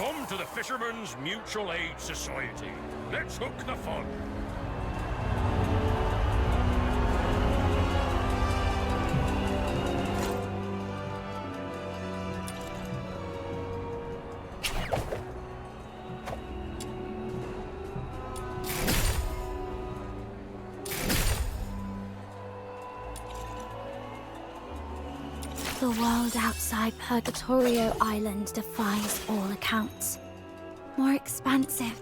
Come to the Fishermen's Mutual Aid Society. Let's hook the fun. The world outside Purgatorio Island defies all accounts. More expansive.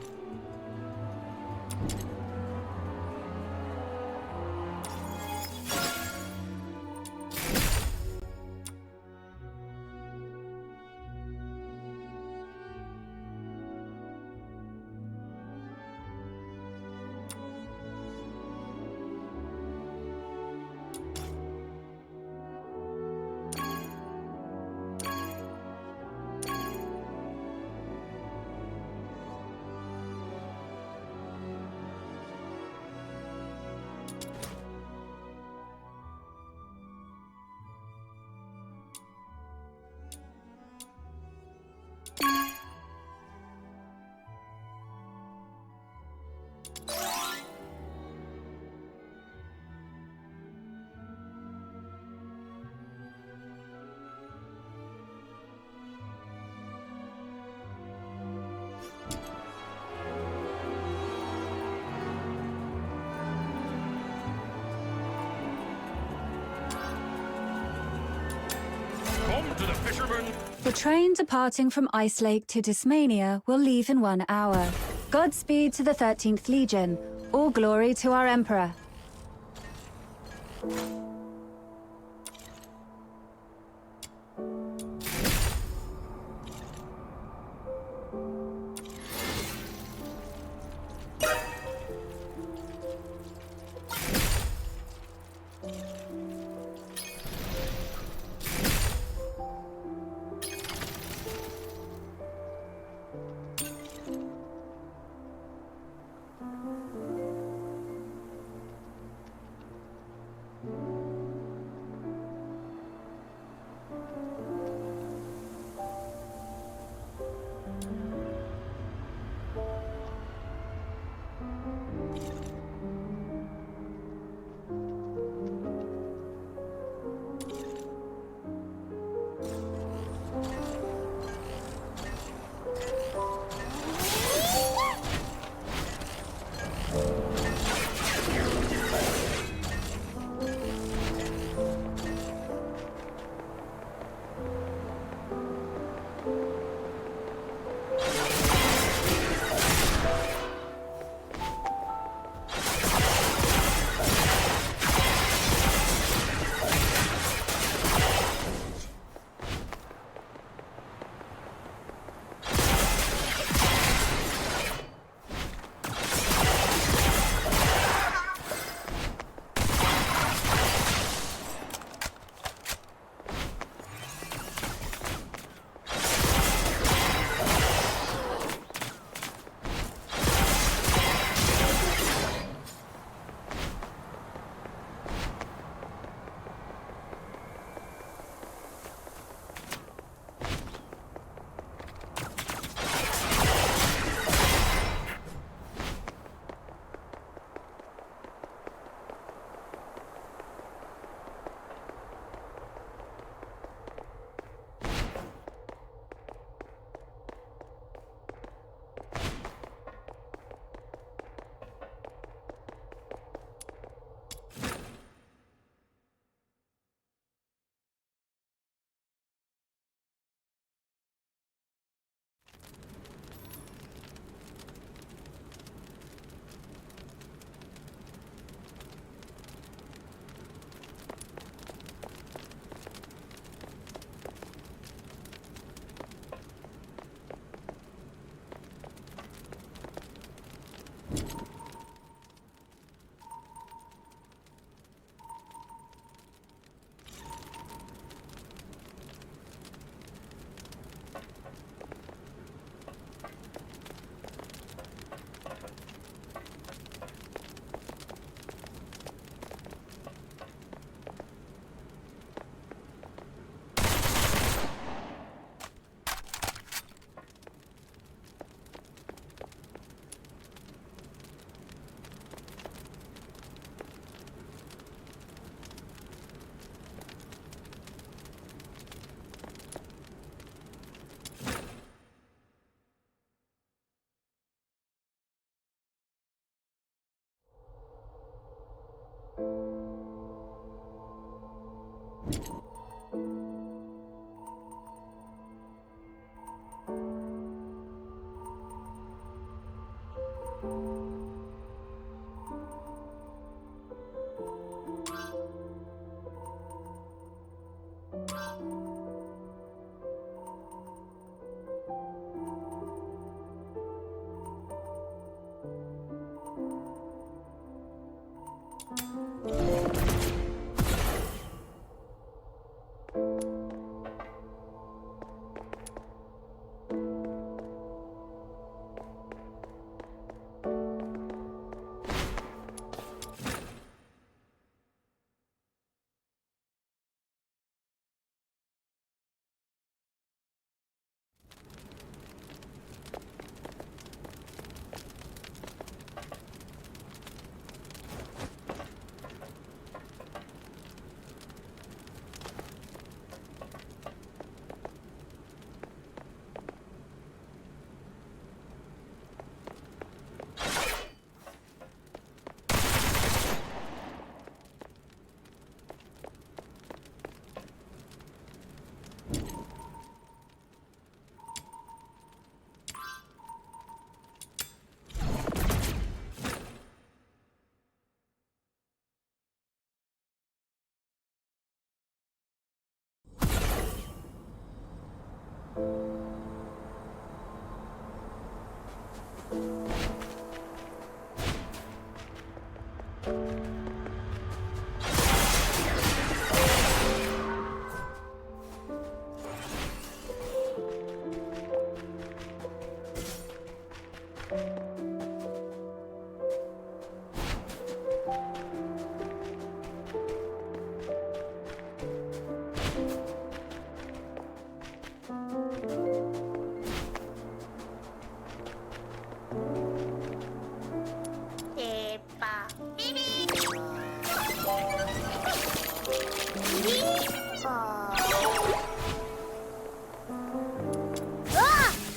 Come to the Fishermen. The train departing from Ice Lake to Dismania will leave in 1 hour. Godspeed to the 13th Legion. All glory to our Emperor.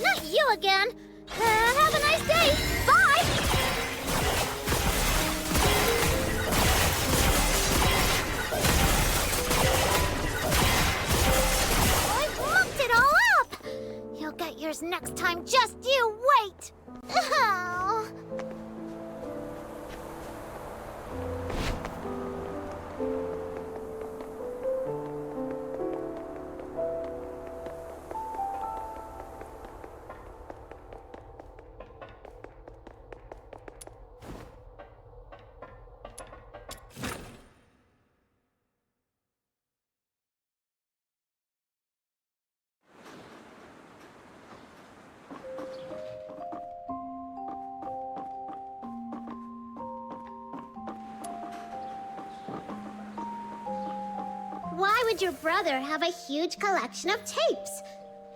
Not you again. Have a nice day. Bye. I mucked it all up. You'll get yours next time. Just you wait. Oh. Why would your brother have a huge collection of tapes?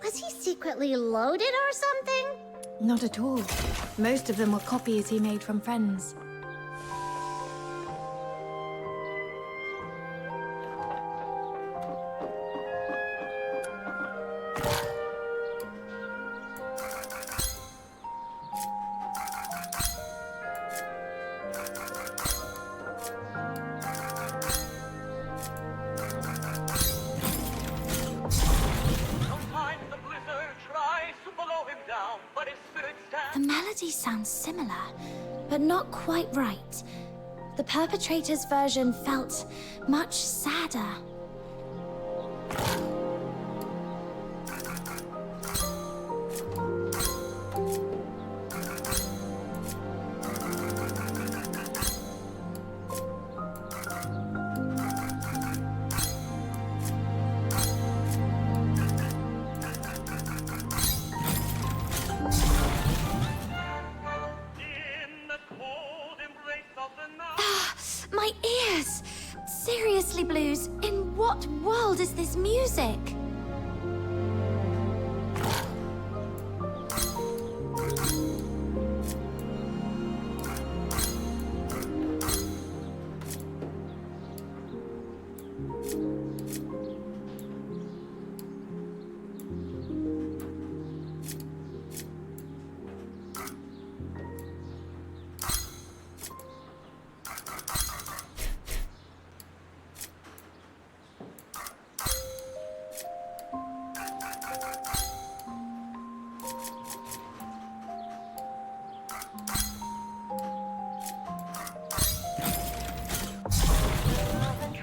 Was he secretly loaded or something? Not at all. Most of them were copies he made from friends. Sometimes the blizzard tries to blow him down, but his spirit stands. The melody sounds similar, but not quite right. The perpetrator's version felt much sadder. In the cold embrace of the night. My ears! Seriously, Blues, in what world is this music?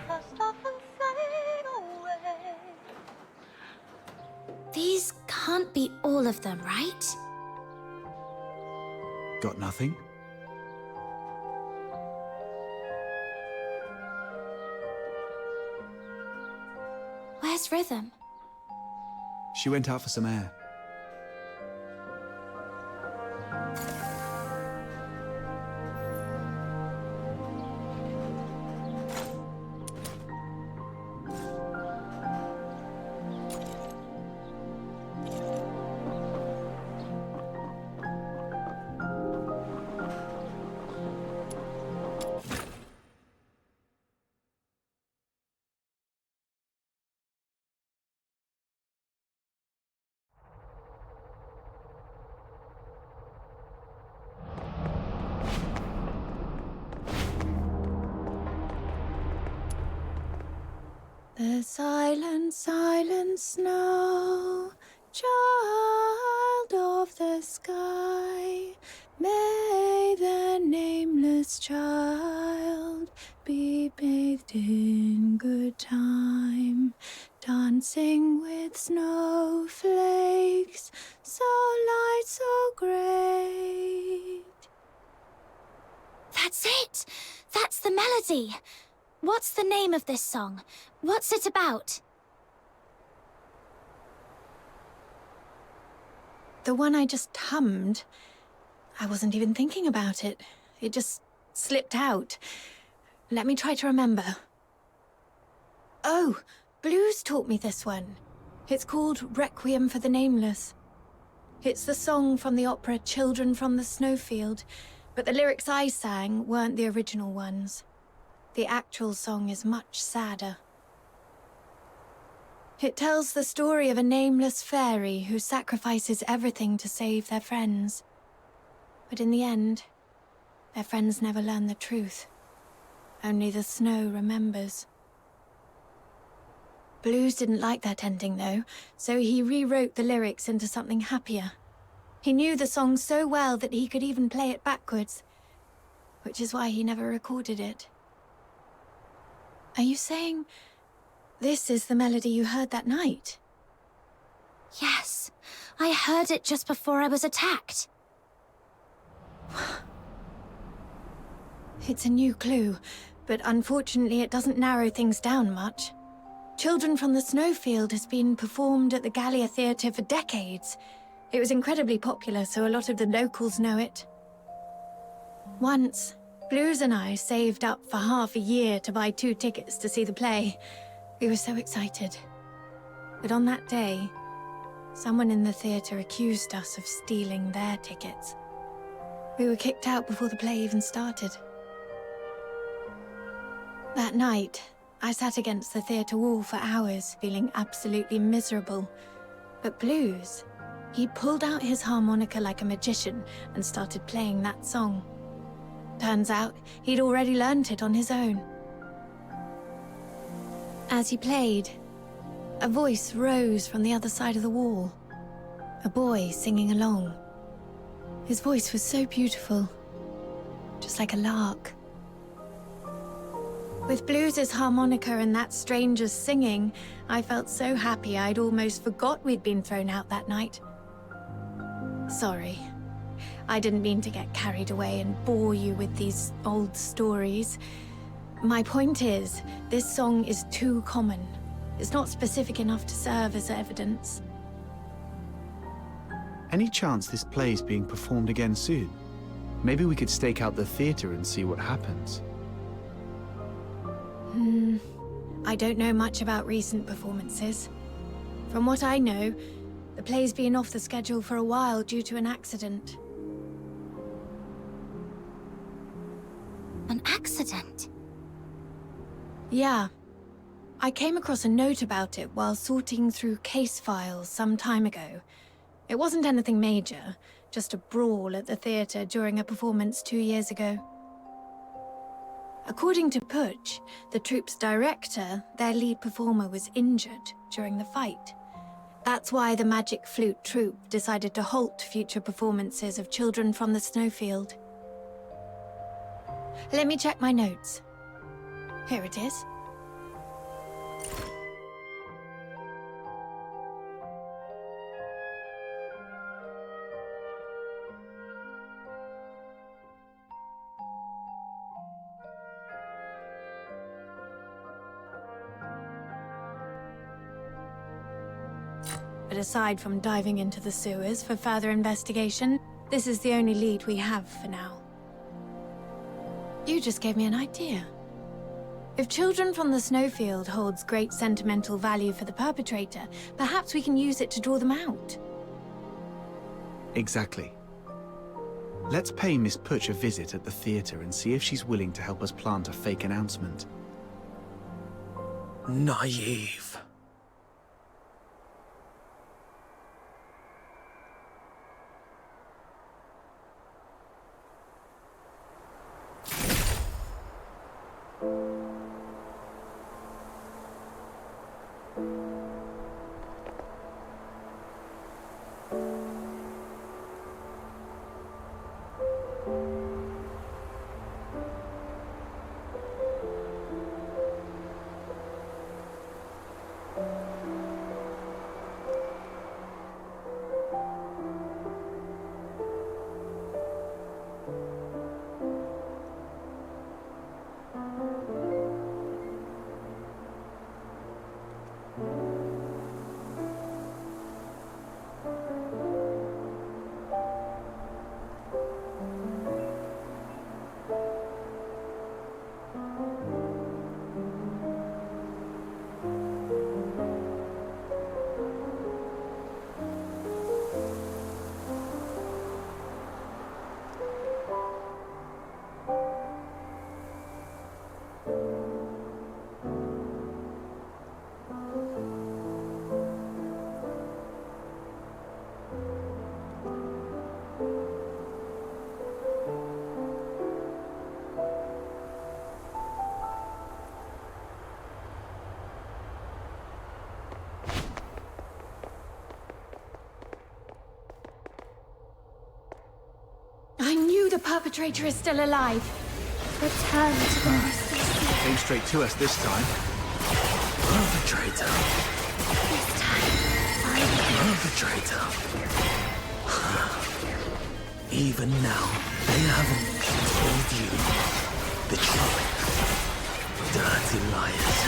Trust often fade away. These can't be all of them, right? Got nothing? Where's Rhythm? She went out for some air. The silent, silent snow, child of the sky, may the nameless child be bathed in good time, dancing with snowflakes, so light, so great. That's it! That's the melody! What's the name of this song? What's it about? The one I just hummed. I wasn't even thinking about it. It just slipped out. Let me try to remember. Oh, Blues taught me this one. It's called Requiem for the Nameless. It's the song from the opera Children from the Snowfield, but the lyrics I sang weren't the original ones. The actual song is much sadder. It tells the story of a nameless fairy who sacrifices everything to save their friends. But in the end, their friends never learn the truth. Only the snow remembers. Blues didn't like that ending, though, so he rewrote the lyrics into something happier. He knew the song so well that he could even play it backwards, which is why he never recorded it. Are you saying this is the melody you heard that night? Yes, I heard it just before I was attacked. It's a new clue, but unfortunately it doesn't narrow things down much. Children from the Snowfield has been performed at the Gallia Theatre for decades. It was incredibly popular, so a lot of the locals know it. Once, Blues and I saved up for half a year to buy 2 tickets to see the play. We were so excited. But on that day, someone in the theatre accused us of stealing their tickets. We were kicked out before the play even started. That night, I sat against the theatre wall for hours, feeling absolutely miserable. But Blues, he pulled out his harmonica like a magician and started playing that song. Turns out, he'd already learned it on his own. As he played, a voice rose from the other side of the wall. A boy singing along. His voice was so beautiful, just like a lark. With Blues' harmonica and that stranger's singing, I felt so happy I'd almost forgot we'd been thrown out that night. Sorry. I didn't mean to get carried away and bore you with these old stories. My point is, this song is too common. It's not specific enough to serve as evidence. Any chance this play's being performed again soon? Maybe we could stake out the theatre and see what happens. I don't know much about recent performances. From what I know, the play's been off the schedule for a while due to an accident. An accident? Yeah. I came across a note about it while sorting through case files some time ago. It wasn't anything major, just a brawl at the theatre during a performance 2 years ago. According to Putsch, the troupe's director, their lead performer was injured during the fight. That's why the Magic Flute troupe decided to halt future performances of Children from the Snowfield. Let me check my notes. Here it is. But aside from diving into the sewers for further investigation, this is the only lead we have for now. You just gave me an idea. If Children from the Snowfield holds great sentimental value for the perpetrator, perhaps we can use it to draw them out. Exactly. Let's pay Miss Putsch a visit at the theatre and see if she's willing to help us plant a fake announcement. Naive. the perpetrator is still alive. Return to the Misty Sea. Came straight to us this time. Perpetrator. This time, find me. Perpetrator. Even now, they haven't told you the truth. Dirty liars.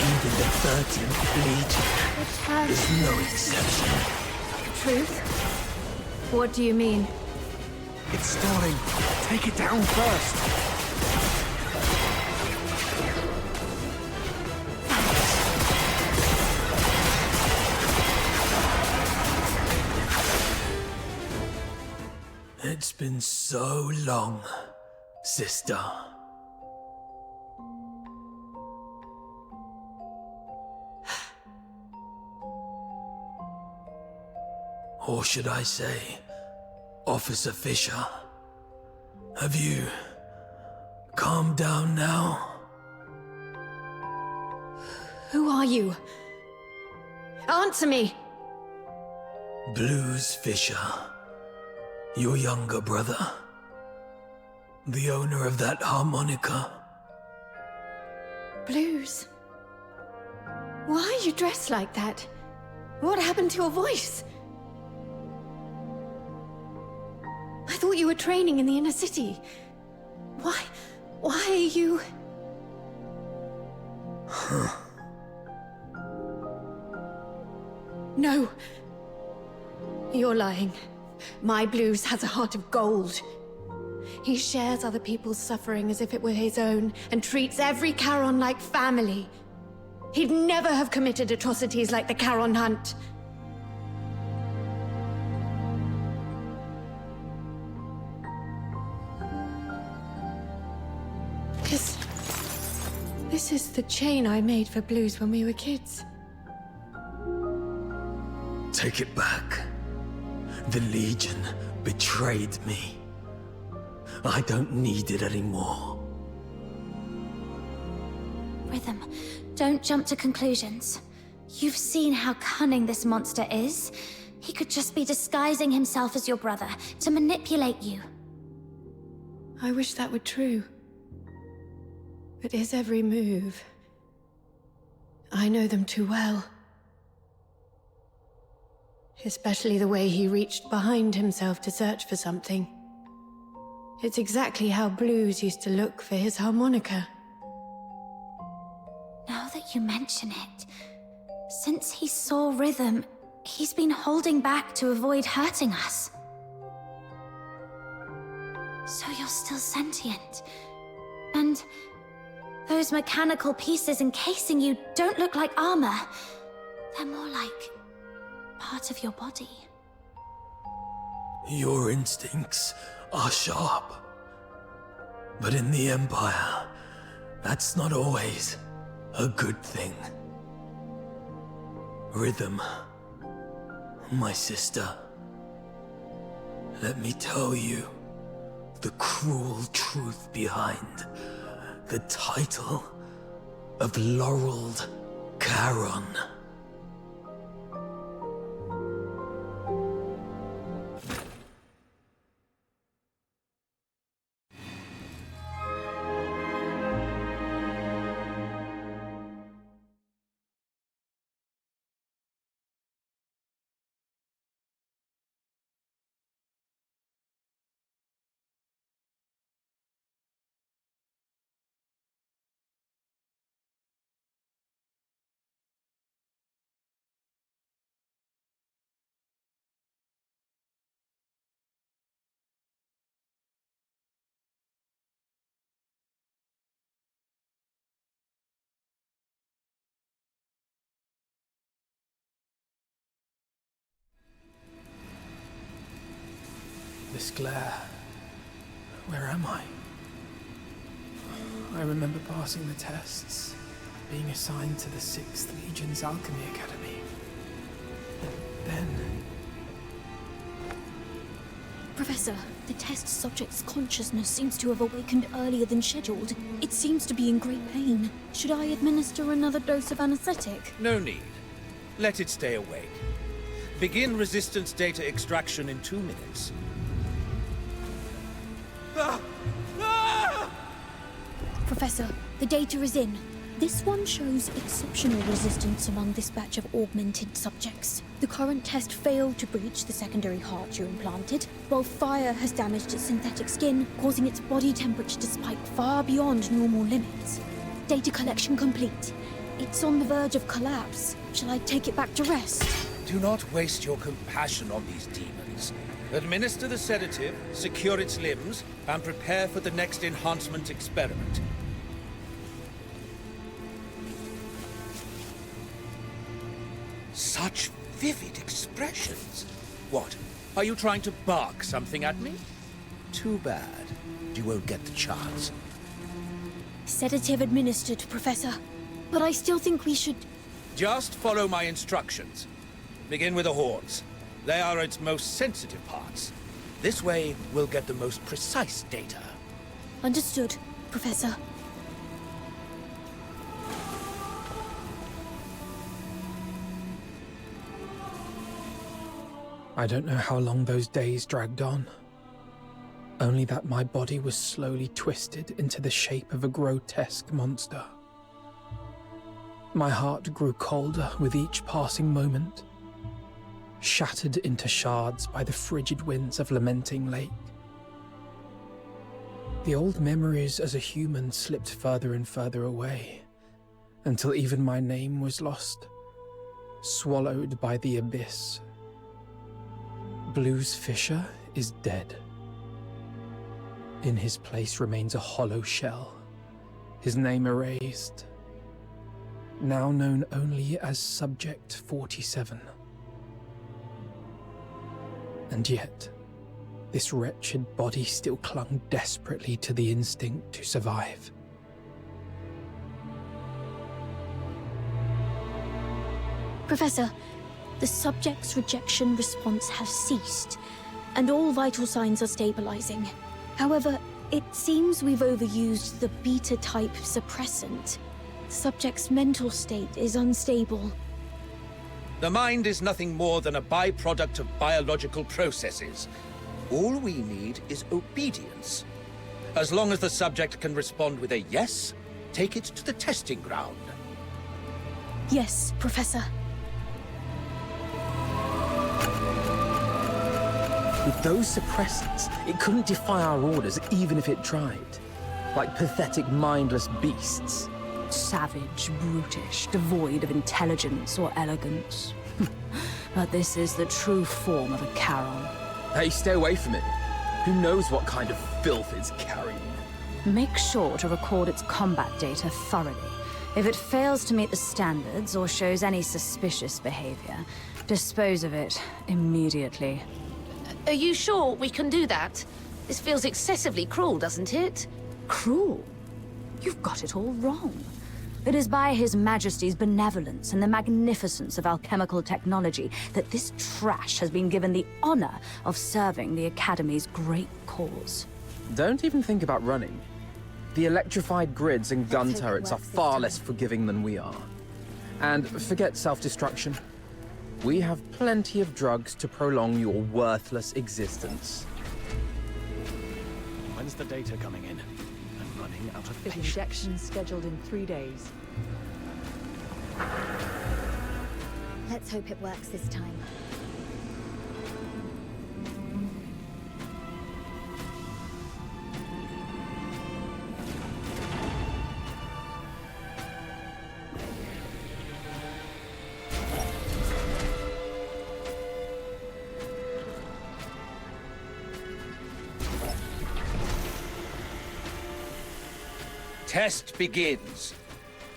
Even the 13th Legion Return. is no exception. Truth? What do you mean? It's stalling. Take it down first. It's been so long, sister. Or should I say, Officer Fisher, have you calmed down now? Who are you? Answer me! Blues Fisher, your younger brother, the owner of that harmonica. Blues? Why are you dressed like that? What happened to your voice? I thought you were training in the inner city. Why are you... No. You're lying. My Blues has a heart of gold. He shares other people's suffering as if it were his own, and treats every Charon like family. He'd never have committed atrocities like the Charon Hunt. This is the chain I made for Blues when we were kids. Take it back. The Legion betrayed me. I don't need it anymore. Rhythm, don't jump to conclusions. You've seen how cunning this monster is. He could just be disguising himself as your brother to manipulate you. I wish that were true. But his every move... I know them too well. Especially the way he reached behind himself to search for something. It's exactly how Blues used to look for his harmonica. Now that you mention it, since he saw Rhythm, he's been holding back to avoid hurting us. So you're still sentient. And those mechanical pieces encasing you don't look like armor. They're more like part of your body. Your instincts are sharp. But in the Empire, that's not always a good thing. Rhythm, my sister, let me tell you the cruel truth behind the title of Laureled Charon. This glare. Where am I? I remember passing the tests, being assigned to the 6th Legion's Alchemy Academy. Then... Professor, the test subject's consciousness seems to have awakened earlier than scheduled. It seems to be in great pain. Should I administer another dose of anesthetic? No need. Let it stay awake. Begin resistance data extraction in 2 minutes. Professor, the data is in. This one shows exceptional resistance among this batch of augmented subjects. The current test failed to breach the secondary heart you implanted, while fire has damaged its synthetic skin, causing its body temperature to spike far beyond normal limits. Data collection complete. It's on the verge of collapse. Shall I take it back to rest? Do not waste your compassion on these demons. Administer the sedative, secure its limbs, and prepare for the next enhancement experiment. Such vivid expressions. What? Are you trying to bark something at me? Too bad. You won't get the chance. Sedative administered, Professor. But I still think we should... Just follow my instructions. Begin with the horns. They are its most sensitive parts. This way, we'll get the most precise data. Understood, Professor. I don't know how long those days dragged on. Only that my body was slowly twisted into the shape of a grotesque monster. My heart grew colder with each passing moment, shattered into shards by the frigid winds of Lamenting Lake. The old memories as a human slipped further and further away, until even my name was lost, swallowed by the abyss. Blues Fisher is dead. In his place remains a hollow shell, his name erased, now known only as Subject 47. And yet, this wretched body still clung desperately to the instinct to survive. Professor, the subject's rejection response has ceased, and all vital signs are stabilizing. However, it seems we've overused the beta-type suppressant. The subject's mental state is unstable. The mind is nothing more than a byproduct of biological processes. All we need is obedience. As long as the subject can respond with a yes, take it to the testing ground. Yes, Professor. With those suppressants, it couldn't defy our orders even if it tried. Like pathetic, mindless beasts. Savage, brutish, devoid of intelligence or elegance. But this is the true form of a Charon. Hey, stay away from it. Who knows what kind of filth it's carrying? Make sure to record its combat data thoroughly. If it fails to meet the standards or shows any suspicious behavior, dispose of it immediately. Are you sure we can do that? This feels excessively cruel, doesn't it? Cruel? You've got it all wrong. It is by His Majesty's benevolence and the magnificence of alchemical technology that this trash has been given the honor of serving the Academy's great cause. Don't even think about running. The electrified grids and gun turrets are far less forgiving than we are. And forget self-destruction. We have plenty of drugs to prolong your worthless existence. When's the data coming in? I'm running out of patience. Injection scheduled in 3 days. Let's hope it works this time. Test begins.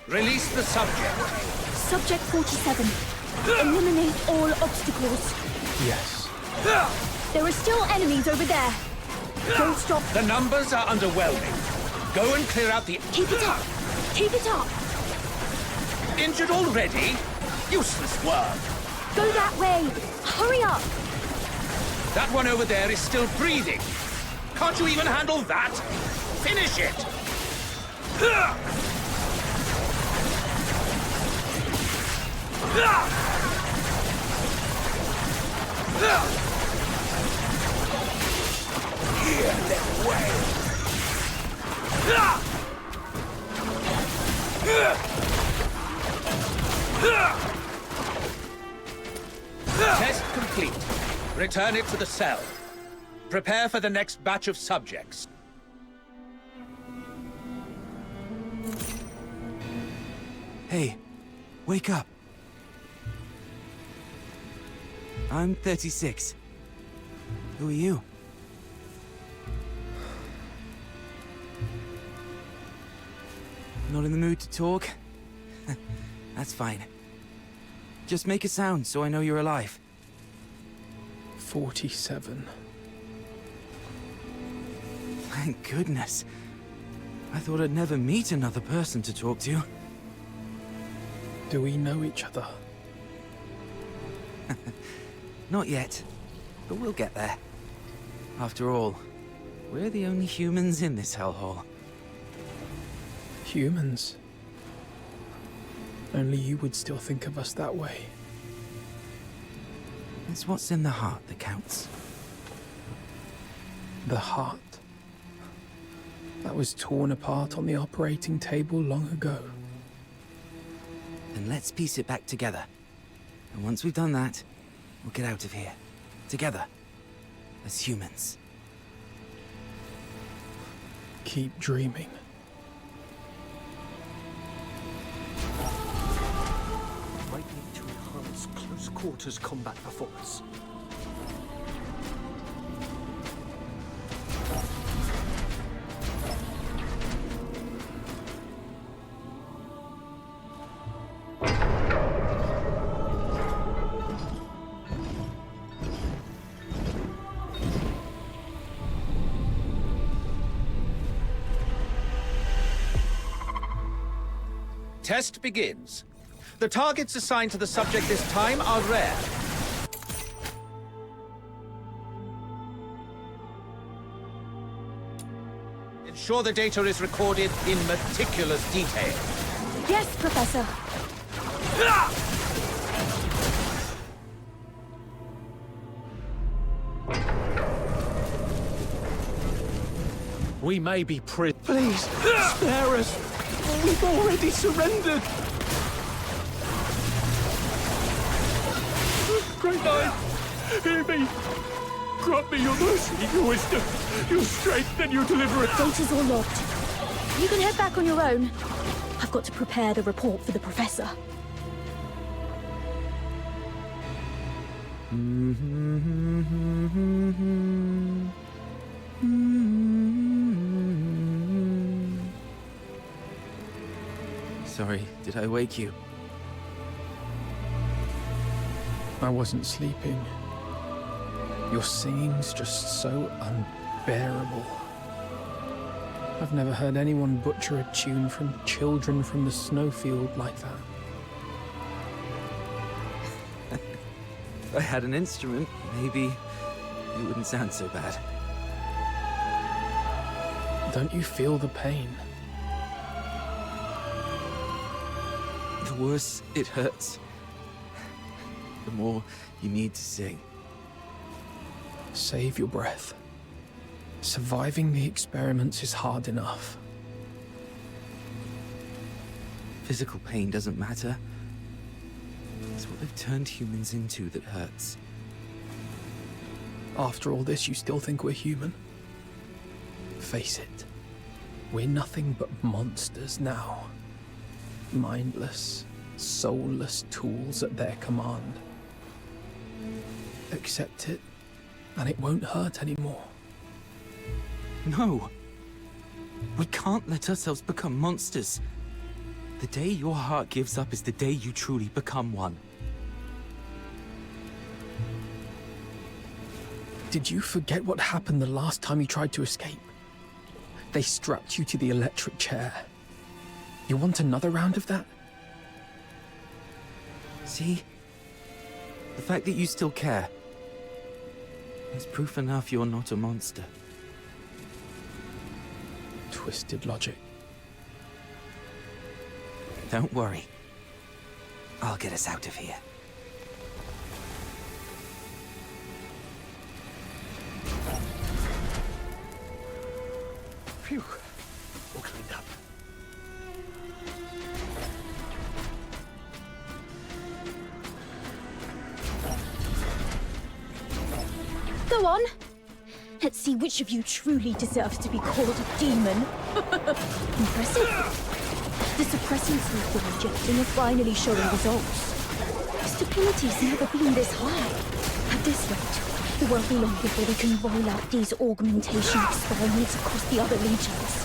Release the subject. Subject 47. Eliminate all obstacles. Yes. There are still enemies over there. Don't stop. The numbers are underwhelming. Go and clear out the... Keep it up. Keep it up. Injured already? Useless work. Go that way. Hurry up. That one over there is still breathing. Can't you even handle that? Finish it! Hear them wail. Test complete. Return it to the cell. Prepare for the next batch of subjects. Hey, wake up. I'm 36. Who are you? Not in the mood to talk? That's fine. Just make a sound so I know you're alive. 47. Thank goodness. I thought I'd never meet another person to talk to. Do we know each other? Not yet, but we'll get there. After all, we're the only humans in this hellhole. Humans? Only you would still think of us that way. It's what's in the heart that counts. The heart? That was torn apart on the operating table long ago. Then let's piece it back together. And once we've done that, we'll get out of here. Together. As humans. Keep dreaming. Might need to enhance close quarters combat performance. Test begins. The targets assigned to the subject this time are rare. Ensure the data is recorded in meticulous detail. Yes, Professor. We may be Please, spare us! We've already surrendered! Great Knight, hear me! Grant me your mercy, your wisdom, your strength, and your deliverance! Gates are locked. You can head back on your own. I've got to prepare the report for the Professor. Sorry, did I wake you? I wasn't sleeping. Your singing's just so unbearable. I've never heard anyone butcher a tune from Children from the Snowfield like that. If I had an instrument, maybe it wouldn't sound so bad. Don't you feel the pain? The worse it hurts, the more you need to sing. Save your breath. Surviving the experiments is hard enough. Physical pain doesn't matter. It's what they've turned humans into that hurts. After all this, you still think we're human? Face it, we're nothing but monsters now. Mindless, soulless tools at their command. Accept it, and it won't hurt anymore. No! We can't let ourselves become monsters. The day your heart gives up is the day you truly become one. Did you forget what happened the last time you tried to escape? They strapped you to the electric chair. You want another round of that? See? The fact that you still care is proof enough you're not a monster. Twisted logic. Don't worry. I'll get us out of here. Phew. Go on. Let's see which of you truly deserves to be called a demon. Impressive. The suppressants we've been injecting are finally showing results. Stability's never been this high. At this rate, it won't be long before we can roll out these augmentation experiments across the other legions.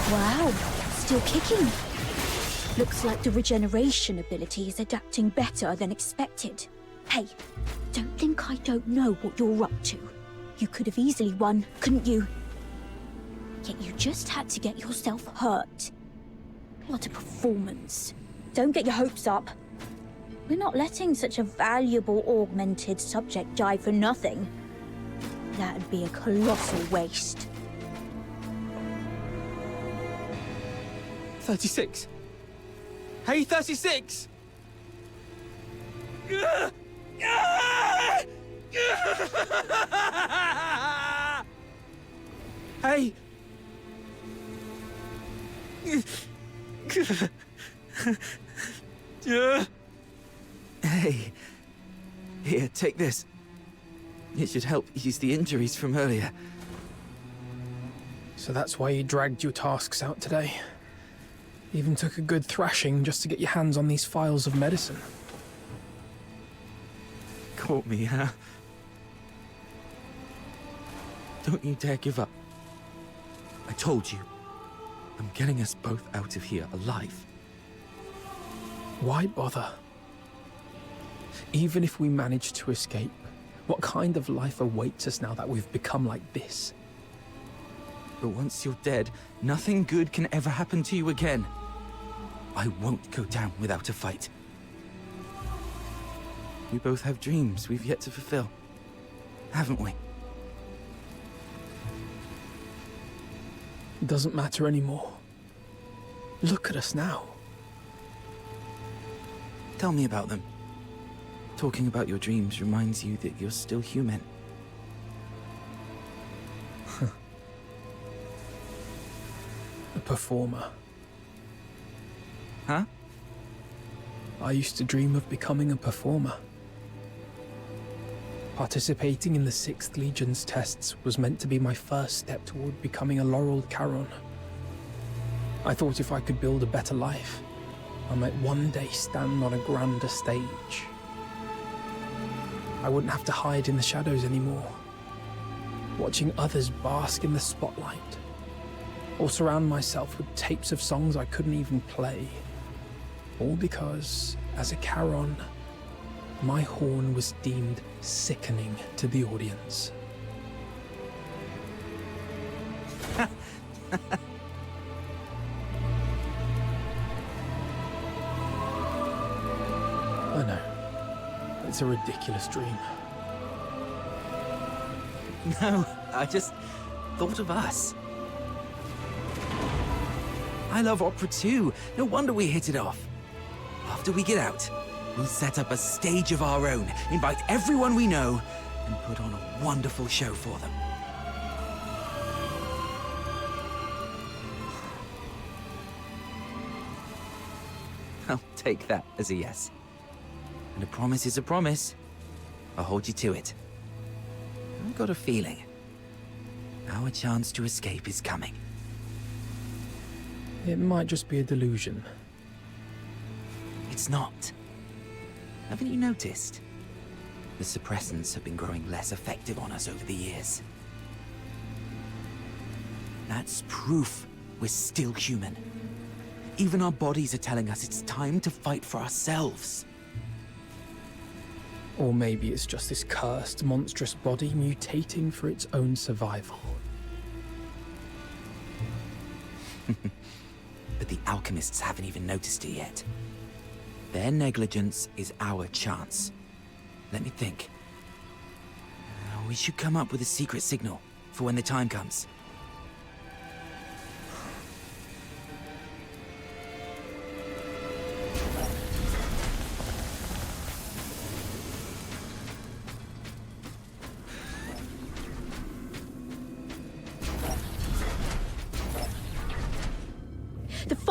Wow, still kicking. Looks like the regeneration ability is adapting better than expected. Hey, don't think I don't know what you're up to. You could have easily won, couldn't you? Yet you just had to get yourself hurt. What a performance. Don't get your hopes up. We're not letting such a valuable augmented subject die for nothing. That'd be a colossal waste. 36. Hey, 36! Hey! Hey. Here, take this. It should help ease the injuries from earlier. So that's why you dragged your tasks out today. Even took a good thrashing just to get your hands on these files of medicine. Caught me, huh? Don't you dare give up. I told you. I'm getting us both out of here alive. Why bother? Even if we manage to escape, what kind of life awaits us now that we've become like this? But once you're dead, nothing good can ever happen to you again. I won't go down without a fight. We both have dreams we've yet to fulfill, haven't we? It doesn't matter anymore. Look at us now. Tell me about them. Talking about your dreams reminds you that you're still human. A performer. Huh? I used to dream of becoming a performer. Participating in the 6th Legion's tests was meant to be my first step toward becoming a laureled Charon. I thought if I could build a better life, I might one day stand on a grander stage. I wouldn't have to hide in the shadows anymore, watching others bask in the spotlight, or surround myself with tapes of songs I couldn't even play. All because, as a Charon, my horn was deemed sickening to the audience. I know. It's a ridiculous dream. No, I just thought of us. I love opera too. No wonder we hit it off. After we get out, we'll set up a stage of our own, invite everyone we know, and put on a wonderful show for them. I'll take that as a yes. And a promise is a promise. I'll hold you to it. I've got a feeling our chance to escape is coming. It might just be a delusion. It's not. Haven't you noticed? The suppressants have been growing less effective on us over the years. That's proof we're still human. Even our bodies are telling us it's time to fight for ourselves. Or maybe it's just this cursed, monstrous body mutating for its own survival. But the alchemists haven't even noticed it yet. Their negligence is our chance. Let me think. We should come up with a secret signal for when the time comes.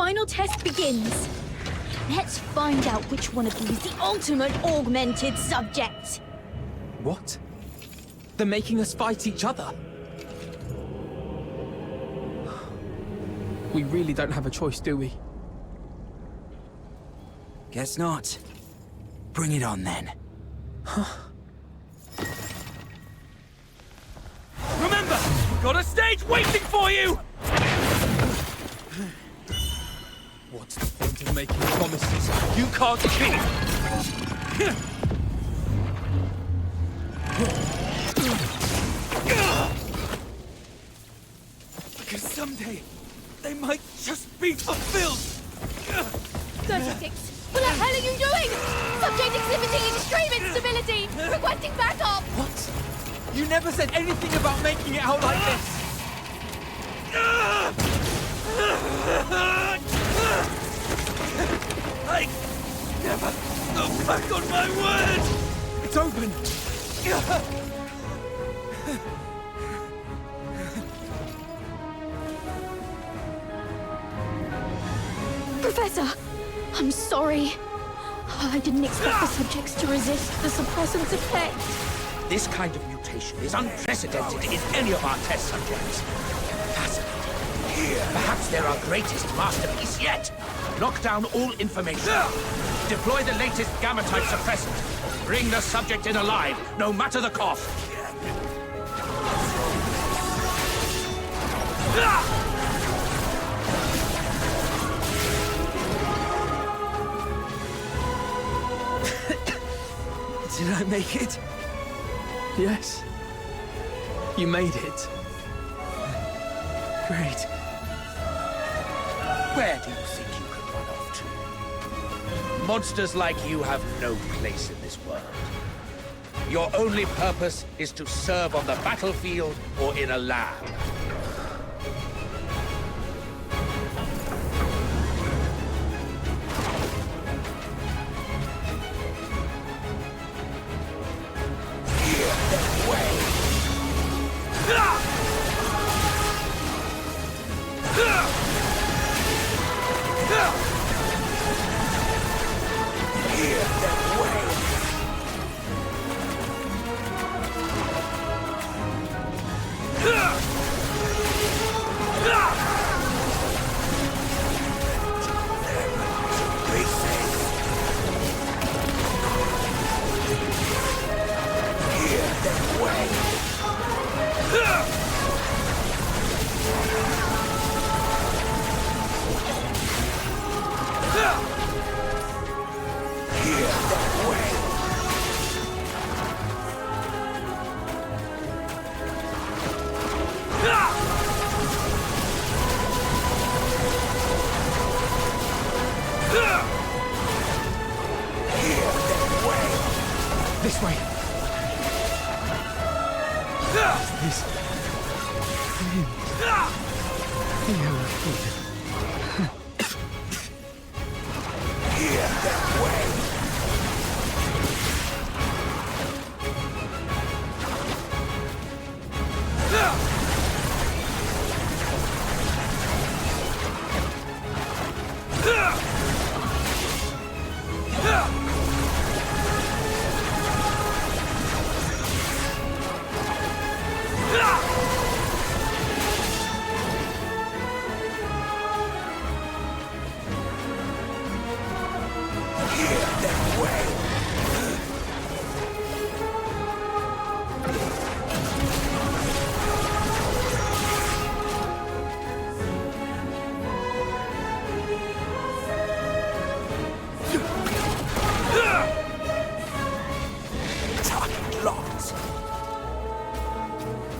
final test begins. Let's find out which one of you is the ultimate augmented subject. What? They're making us fight each other? We really don't have a choice, do we? Guess not. Bring it on, then. Remember, we've got a stage waiting for you! What's the point of making promises You can't keep! Because someday, they might just be fulfilled! 36. What the hell are you doing? Subject exhibiting extreme instability! Requesting backup! What? You never said anything about making it out like this! I never go back on my word! It's open! Professor, I'm sorry. I didn't expect the subjects to resist the suppressant's effect. This kind of mutation is unprecedented in any of our test subjects. Fascinating. Perhaps they're our greatest masterpiece yet. Lock down all information. Deploy the latest gamma-type suppressant. Bring the subject in alive, no matter the cost. Did I make it? Yes. You made it. Great. Where do you think you could run off to? Monsters like you have no place in this world. Your only purpose is to serve on the battlefield or in a lab. This way. This.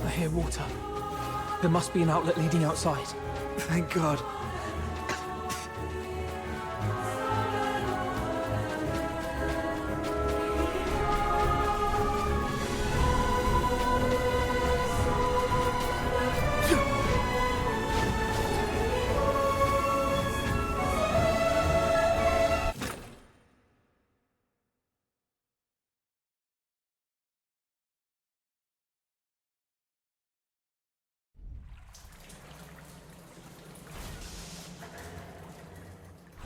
I hear water. There must be an outlet leading outside. Thank God.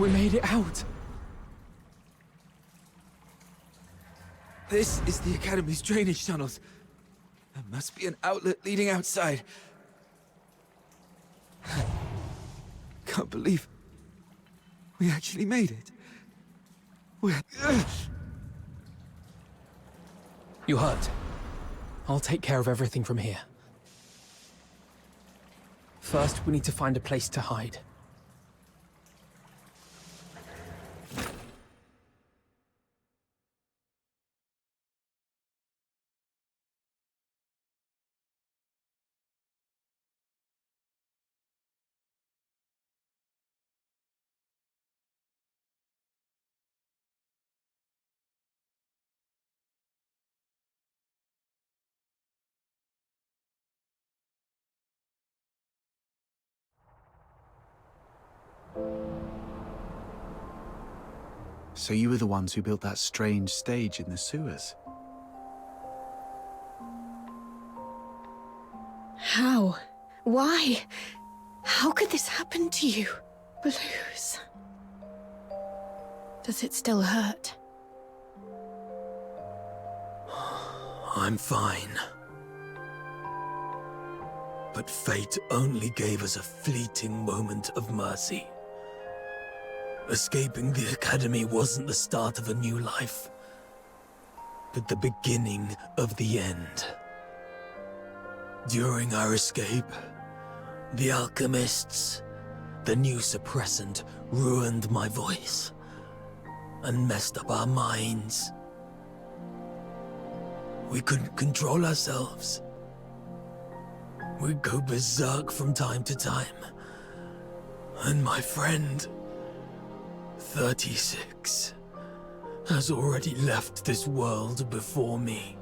We made it out! This is the Academy's drainage tunnels. There must be an outlet leading outside. Can't believe we actually made it. You hurt. I'll take care of everything from here. First, we need to find a place to hide. So you were the ones who built that strange stage in the sewers? How? Why? How could this happen to you? Blues. Does it still hurt? I'm fine. But fate only gave us a fleeting moment of mercy. Escaping the Academy wasn't the start of a new life, but the beginning of the end. During our escape, the alchemists, the new suppressant, ruined my voice and messed up our minds. We couldn't control ourselves. We'd go berserk from time to time. And my friend, 36, has already left this world before me.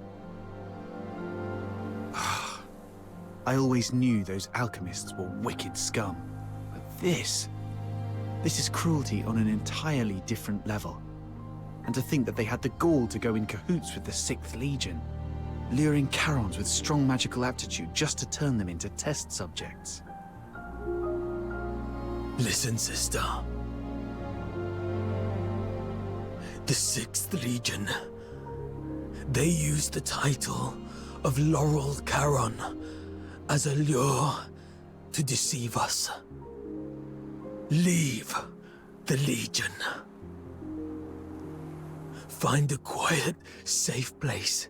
I always knew those alchemists were wicked scum. But this is cruelty on an entirely different level. And to think that they had the gall to go in cahoots with the 6th Legion, luring Charons with strong magical aptitude just to turn them into test subjects. Listen, sister. The 6th Legion. They used the title of Laurel Charon as a lure to deceive us. Leave the Legion. Find a quiet, safe place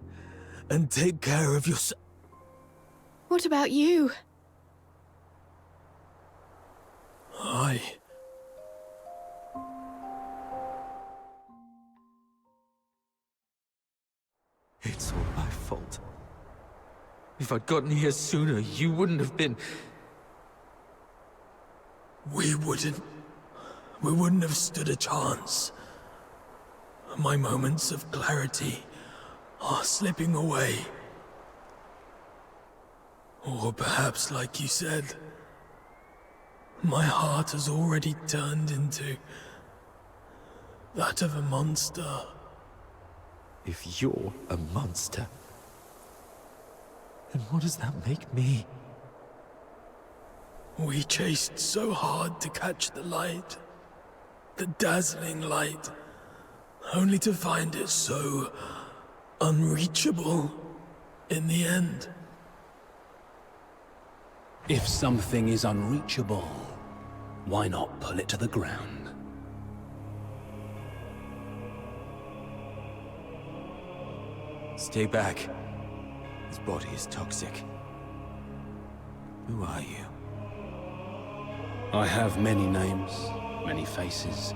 and take care of yourself. What about you? It's all my fault. If I'd gotten here sooner, you wouldn't have been... We wouldn't have stood a chance. My moments of clarity are slipping away. Or perhaps, like you said, my heart has already turned into that of a monster. If you're a monster, then what does that make me? We chased so hard to catch the light, the dazzling light, only to find it so unreachable in the end. If something is unreachable, why not pull it to the ground? Stay back. His body is toxic. Who are you? I have many names, many faces,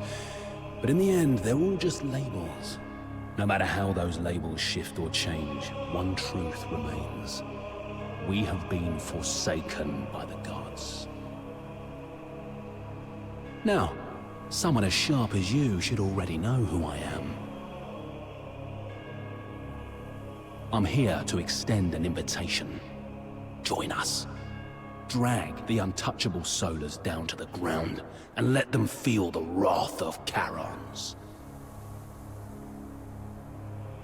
but in the end, they're all just labels. No matter how those labels shift or change, one truth remains. We have been forsaken by the gods. Now, someone as sharp as you should already know who I am. I'm here to extend an invitation. Join us. Drag the untouchable Solars down to the ground and let them feel the wrath of Charons.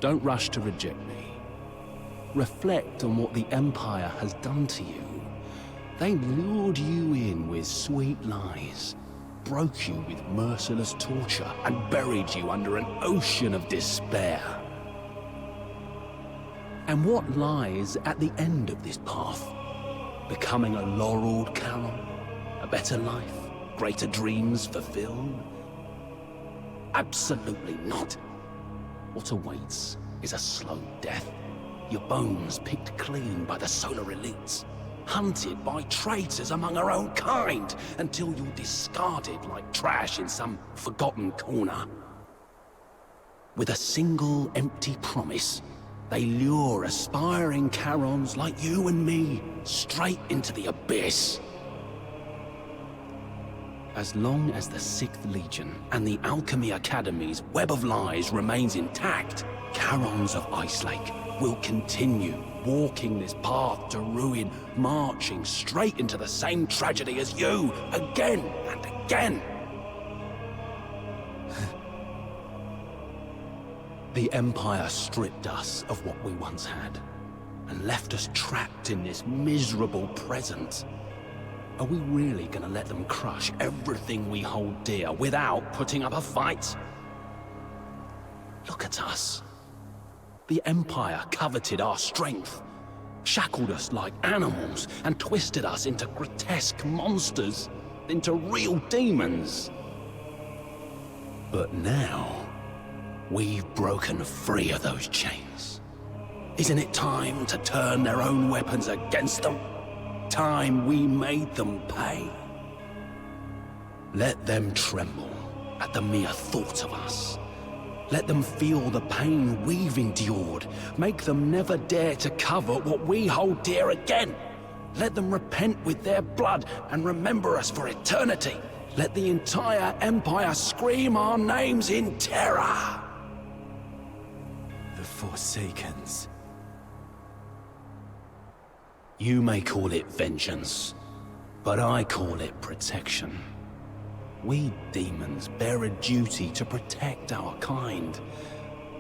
Don't rush to reject me. Reflect on what the Empire has done to you. They lured you in with sweet lies, broke you with merciless torture and buried you under an ocean of despair. And what lies at the end of this path? Becoming a laureled Charon? A better life? Greater dreams fulfilled? Absolutely not. What awaits is a slow death. Your bones picked clean by the solar elites. Hunted by traitors among our own kind, until you're discarded like trash in some forgotten corner. With a single empty promise, they lure aspiring Charons like you and me straight into the abyss. As long as the 6th Legion and the Alchemy Academy's web of lies remains intact, Charons of Icelake will continue walking this path to ruin, marching straight into the same tragedy as you, again and again. The Empire stripped us of what we once had, and left us trapped in this miserable present. Are we really gonna let them crush everything we hold dear without putting up a fight? Look at us. The Empire coveted our strength, shackled us like animals, and twisted us into grotesque monsters, into real demons. But now, we've broken free of those chains. Isn't it time to turn their own weapons against them? Time we made them pay? Let them tremble at the mere thought of us. Let them feel the pain we've endured. Make them never dare to cover what we hold dear again. Let them repent with their blood and remember us for eternity. Let the entire Empire scream our names in terror. The Forsakens. You may call it vengeance, but I call it protection. We demons bear a duty to protect our kind.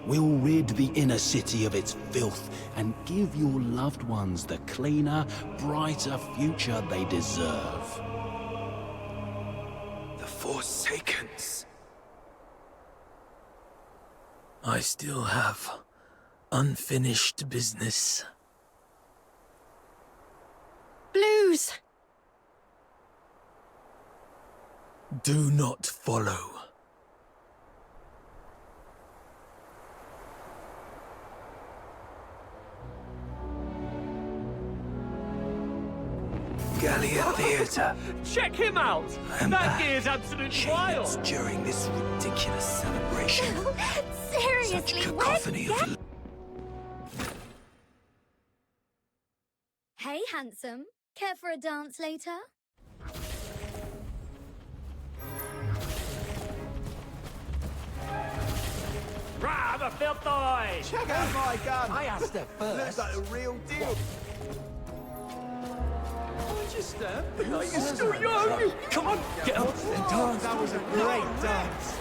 We'll rid the inner city of its filth and give your loved ones the cleaner, brighter future they deserve. The Forsakens. I still have unfinished business. Blues! Do not follow. Gallia Theatre. Check him out! That gear's absolutely wild! During this ridiculous celebration. Seriously, Cacophony of... Hey, handsome. Care for a dance later? Rah, the filthy! Check out my gun! I asked her first. Looks like a real deal. Manchester? You're still young! Come on, get up and dance! That was a great dance.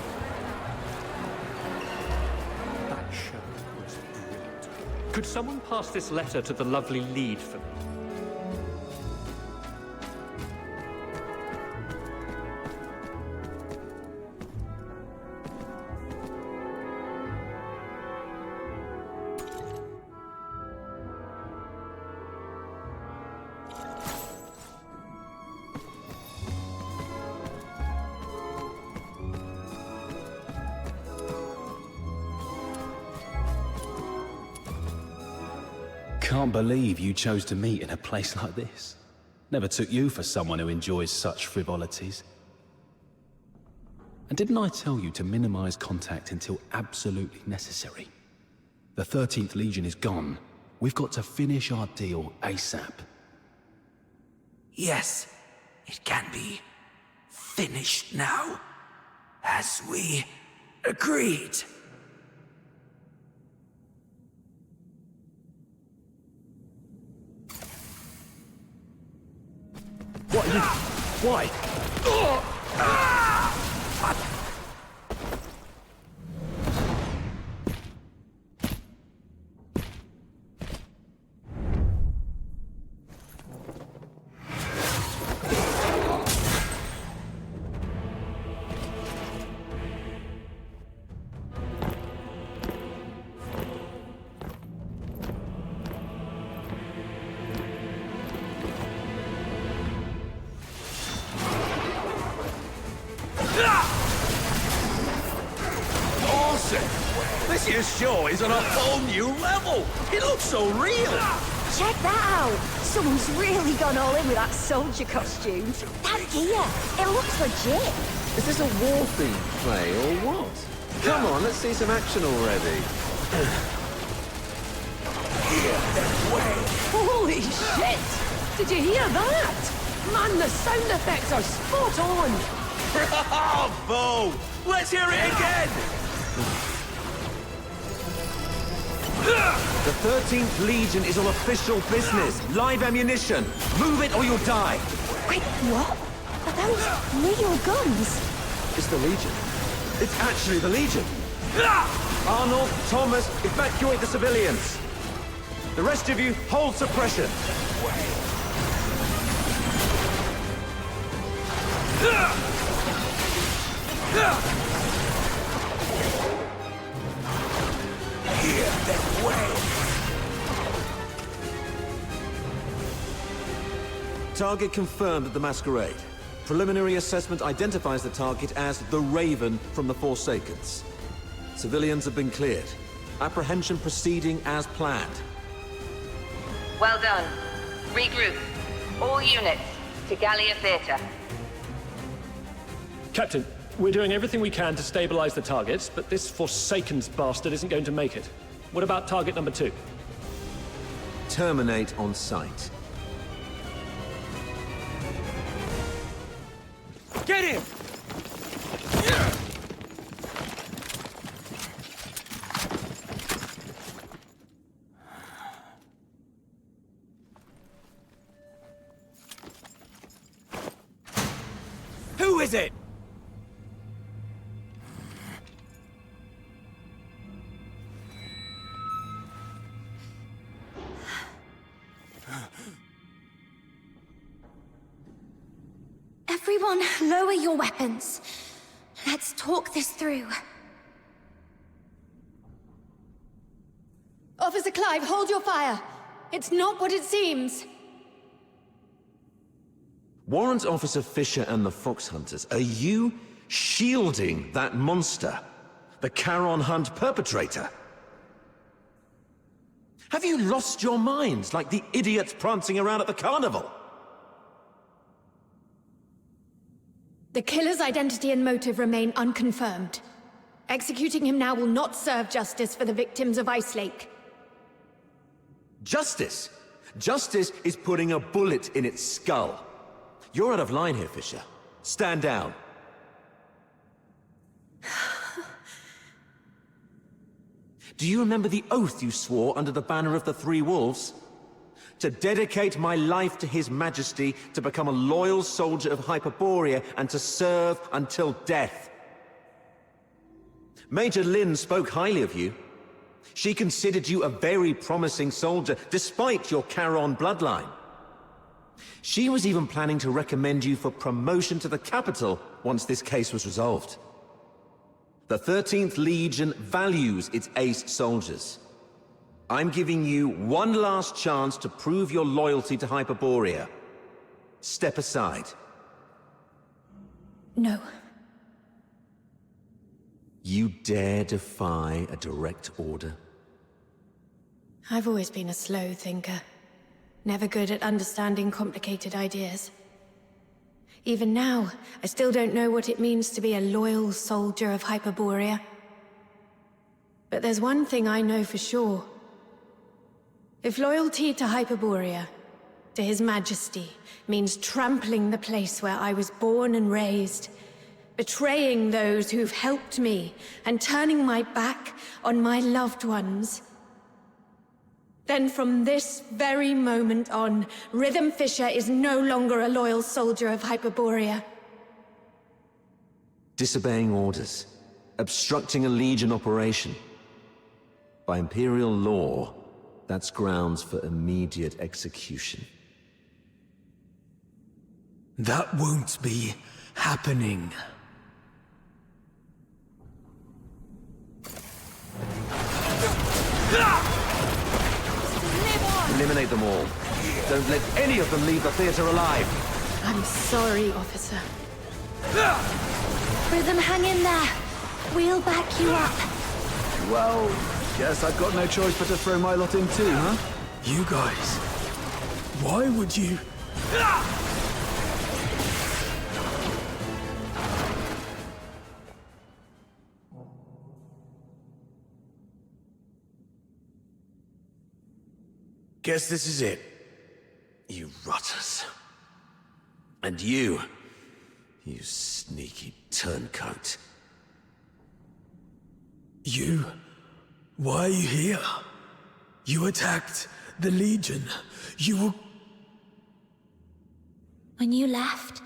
That show was brilliant. Could someone pass this letter to the lovely lead for me? Can't believe you chose to meet in a place like this. Never took you for someone who enjoys such frivolities. And didn't I tell you to minimize contact until absolutely necessary? The 13th Legion is gone. We've got to finish our deal ASAP. Yes, it can be finished now, as we agreed. Why? show is on a whole new level. It looks so real. Check that out! Someone's really gone all in with that soldier costume. That gear, it looks legit. Is this a war theme play or what? Come on, let's see some action already. Holy shit! Did you hear that? Man, the sound effects are spot on! Bravo! Let's hear it again! The 13th Legion is on official business. Live ammunition. Move it or you'll die. Wait, what? Are those real guns? It's the Legion. It's actually the Legion. Arnold, Thomas, evacuate the civilians. The rest of you, hold suppression. Target confirmed at the Masquerade. Preliminary assessment identifies the target as the Raven from the Forsakens. Civilians have been cleared. Apprehension proceeding as planned. Well done. Regroup. All units to Gallia Theatre. Captain, we're doing everything we can to stabilize the targets, but this Forsakens bastard isn't going to make it. What about target number 2? Terminate on sight. Get him! Who is it? Everyone, lower your weapons. Let's talk this through. Officer Clive, hold your fire. It's not what it seems. Warrant Officer Fisher and the Fox Hunters, are you shielding that monster? The Charon Hunt perpetrator? Have you lost your minds like the idiots prancing around at the carnival? The killer's identity and motive remain unconfirmed. Executing him now will not serve justice for the victims of Ice Lake. Justice? Justice is putting a bullet in its skull. You're out of line here, Fisher. Stand down. Do you remember the oath you swore under the banner of the Three Wolves? To dedicate my life to His Majesty, to become a loyal soldier of Hyperborea, and to serve until death. Major Lynn spoke highly of you. She considered you a very promising soldier, despite your Charon bloodline. She was even planning to recommend you for promotion to the capital once this case was resolved. The 13th Legion values its ace soldiers. I'm giving you one last chance to prove your loyalty to Hyperborea. Step aside. No. You dare defy a direct order? I've always been a slow thinker. Never good at understanding complicated ideas. Even now, I still don't know what it means to be a loyal soldier of Hyperborea. But there's one thing I know for sure. If loyalty to Hyperborea, to His Majesty, means trampling the place where I was born and raised, betraying those who've helped me, and turning my back on my loved ones, then from this very moment on, Rhythm Fisher is no longer a loyal soldier of Hyperborea. Disobeying orders, obstructing a Legion operation. By Imperial law, that's grounds for immediate execution. That won't be happening. Eliminate them all. Don't let any of them leave the theater alive. I'm sorry, officer. Rhythm, hang in there. We'll back you up. Whoa. Guess I've got no choice but to throw my lot in too, huh? You guys, why would you... Guess this is it. You rotters. And you sneaky turncoat. You... Why are you here? You attacked the Legion. You were... When you left,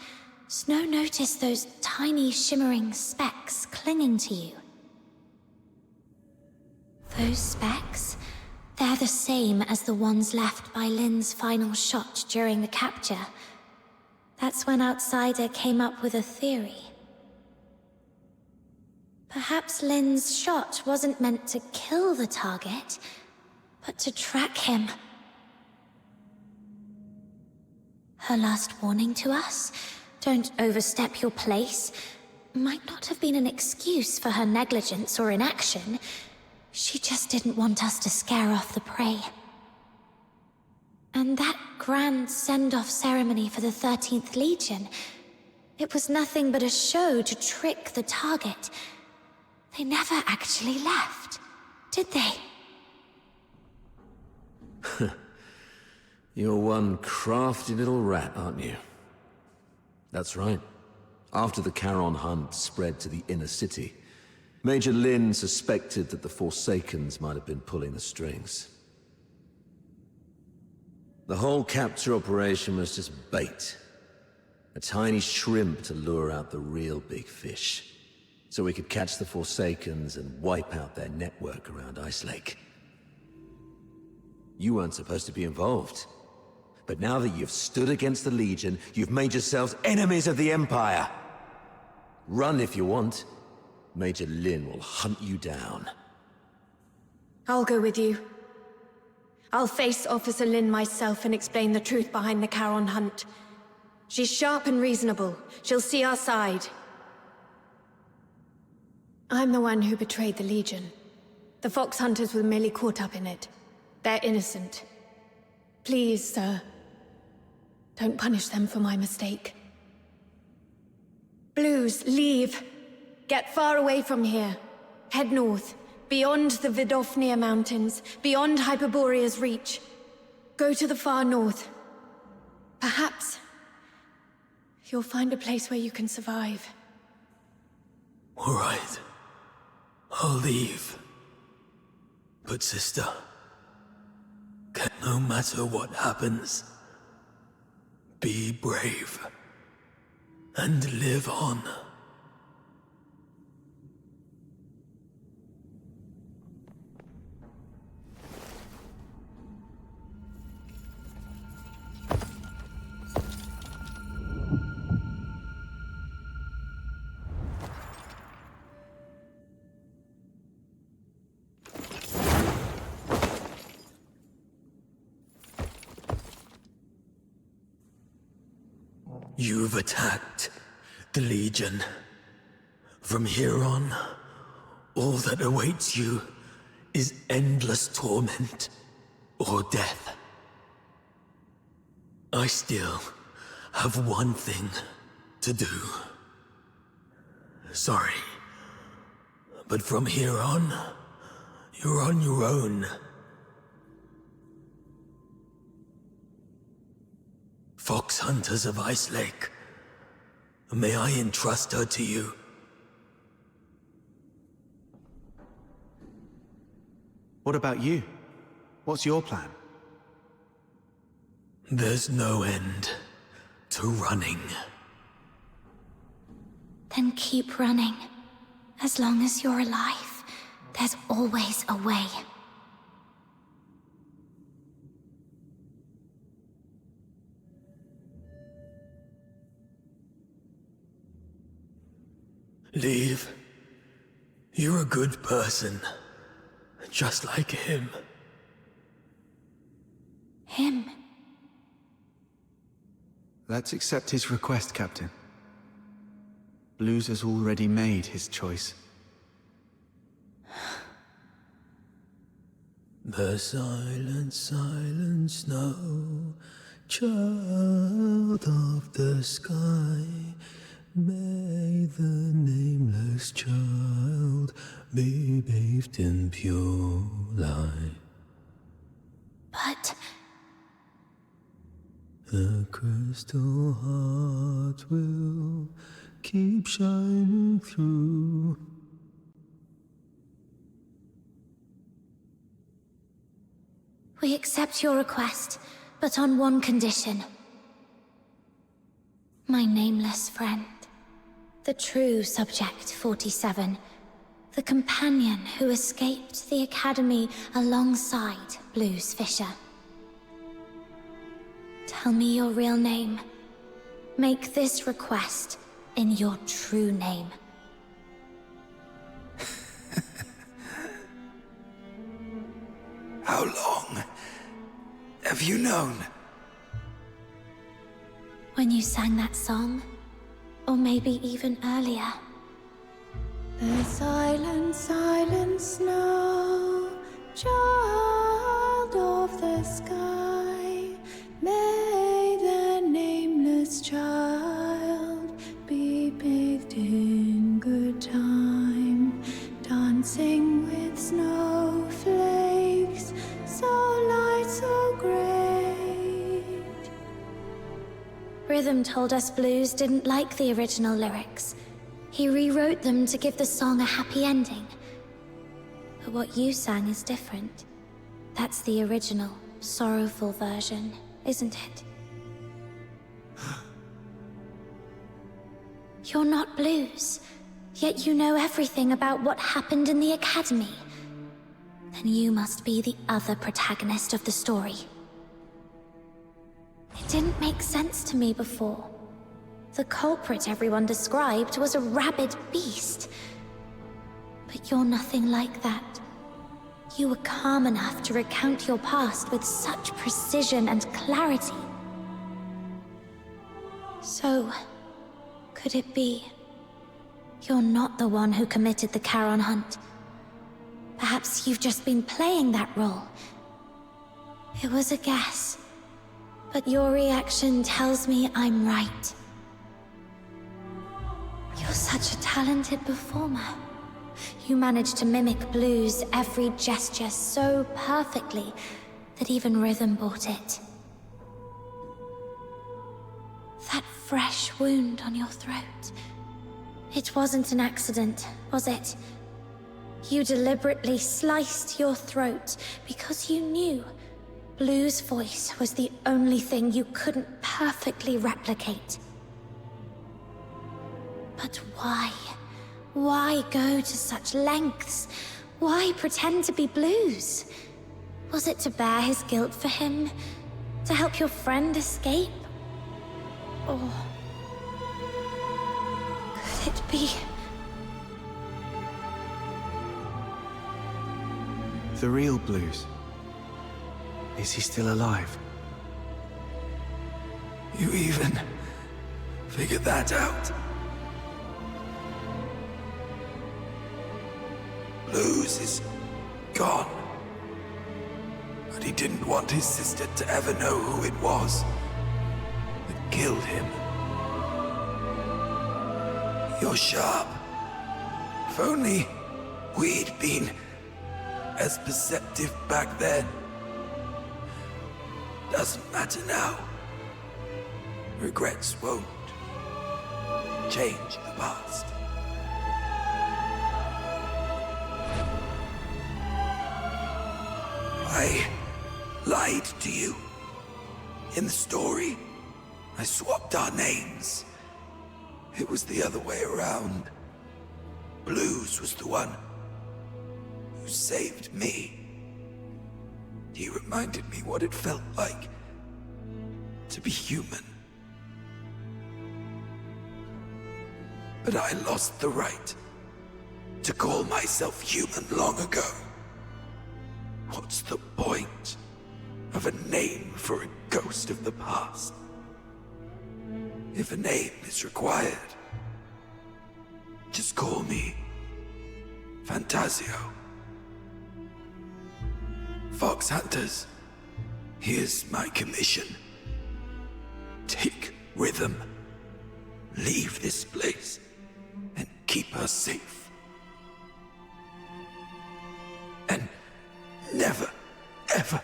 Snow noticed those tiny shimmering specks clinging to you. Those specks? They're the same as the ones left by Lynn's final shot during the capture. That's when Outsider came up with a theory. Perhaps Lynn's shot wasn't meant to kill the target, but to track him. Her last warning to us, don't overstep your place, might not have been an excuse for her negligence or inaction. She just didn't want us to scare off the prey. And that grand send-off ceremony for the 13th Legion, it was nothing but a show to trick the target. They never actually left, did they? You're one crafty little rat, aren't you? That's right. After the Charon hunt spread to the inner city, Major Lynn suspected that the Forsakens might have been pulling the strings. The whole capture operation was just bait. A tiny shrimp to lure out the real big fish. So we could catch the Forsakens and wipe out their network around Ice Lake. You weren't supposed to be involved. But now that you've stood against the Legion, you've made yourselves enemies of the Empire. Run if you want. Major Lynn will hunt you down. I'll go with you. I'll face Officer Lynn myself and explain the truth behind the Charon hunt. She's sharp and reasonable. She'll see our side. I'm the one who betrayed the Legion. The Fox Hunters were merely caught up in it. They're innocent. Please, sir. Don't punish them for my mistake. Blues, leave. Get far away from here. Head north, beyond the Vidofnir Mountains, beyond Hyperborea's reach. Go to the far north. Perhaps you'll find a place where you can survive. All right. I'll leave. But sister, no matter what happens, be brave and live on. You've attacked the Legion. From here on, all that awaits you is endless torment or death. I still have one thing to do. Sorry, but from here on, you're on your own. Fox Hunters of Ice Lake, may I entrust her to you? What about you? What's your plan? There's no end to running. Then keep running. As long as you're alive, there's always a way. Leave. You're a good person. Just like him. Him? Let's accept his request, Captain. Blues has already made his choice. The silent, silent snow, child of the sky, may the nameless child be bathed in pure light. But the crystal heart will keep shining through. we accept your request, but on one condition. My nameless friend. The true Subject 47. The companion who escaped the Academy alongside Blues Fisher. Tell me your real name. Make this request in your true name. How long have you known? When you sang that song, or maybe even earlier. The silent, silent snow, child of the sky, may the nameless child be bathed in good time, dancing with snowflakes, so light, so great. Rhythm told us Blues didn't like the original lyrics. He rewrote them to give the song a happy ending. But what you sang is different. That's the original, sorrowful version, isn't it? You're not Blues, yet you know everything about what happened in the Academy. Then you must be the other protagonist of the story. It didn't make sense to me before. The culprit everyone described was a rabid beast. But you're nothing like that. You were calm enough to recount your past with such precision and clarity. So, could it be you're not the one who committed the Charon hunt? Perhaps you've just been playing that role. It was a guess, but your reaction tells me I'm right. You're such a talented performer. You managed to mimic Blues' every gesture so perfectly that even Rhythm bought it. That fresh wound on your throat. It wasn't an accident, was it? You deliberately sliced your throat because you knew Blues' voice was the only thing you couldn't perfectly replicate. But why? Why go to such lengths? Why pretend to be Blues? Was it to bear his guilt for him? To help your friend escape? Or could it be? The real Blues. Is he still alive? You even figured that out? Blues is gone. But he didn't want his sister to ever know who it was that killed him. You're sharp. If only we'd been as perceptive back then. Doesn't matter now. Regrets won't change the past. I lied to you. In the story, I swapped our names. It was the other way around. Blues was the one who saved me. He reminded me what it felt like to be human. But I lost the right to call myself human long ago. What's the point of a name for a ghost of the past? If a name is required, just call me Fantasio. Fox Hunters, here's my commission. Take Rhythm, leave this place, and keep her safe. And never, ever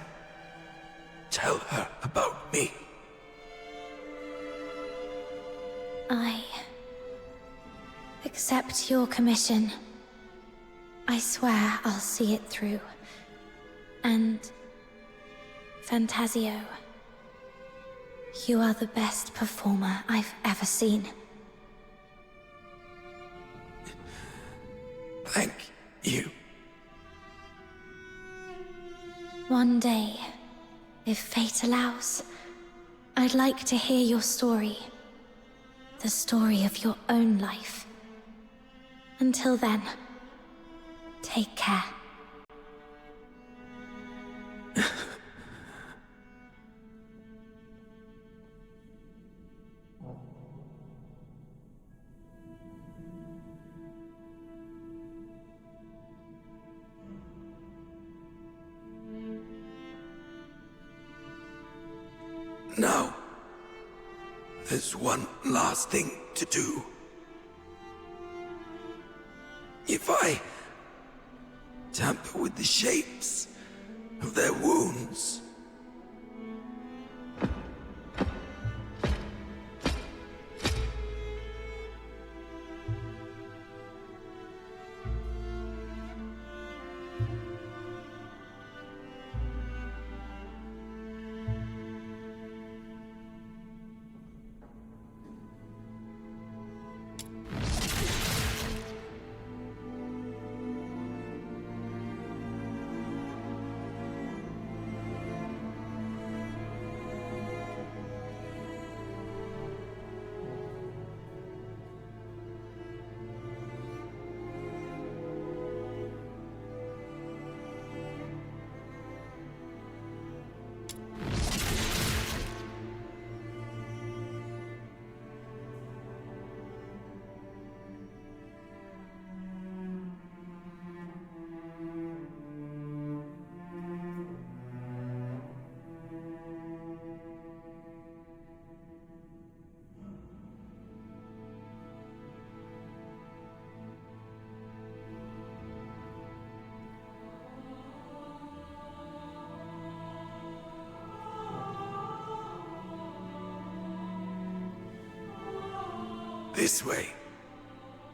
tell her about me. I accept your commission. I swear I'll see it through. And Fantasio, you are the best performer I've ever seen. Thank you. One day, if fate allows, I'd like to hear your story. The story of your own life. Until then, take care. Now, there's one last thing to do. If I tamper with the shapes of their wounds, this way,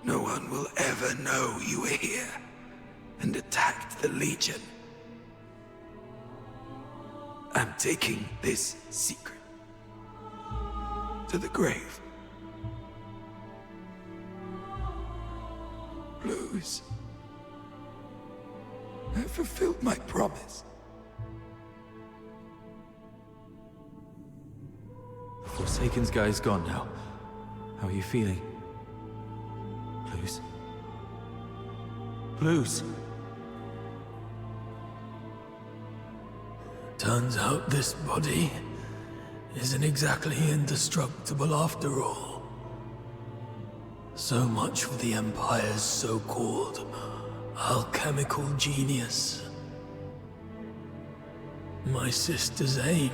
no one will ever know you were here and attacked the Legion. I'm taking this secret to the grave. Blues, I fulfilled my promise. The Forsaken's guy's gone now. How are you feeling? Blues? Blues? Turns out this body isn't exactly indestructible after all. So much for the Empire's so-called alchemical genius. My sister's aim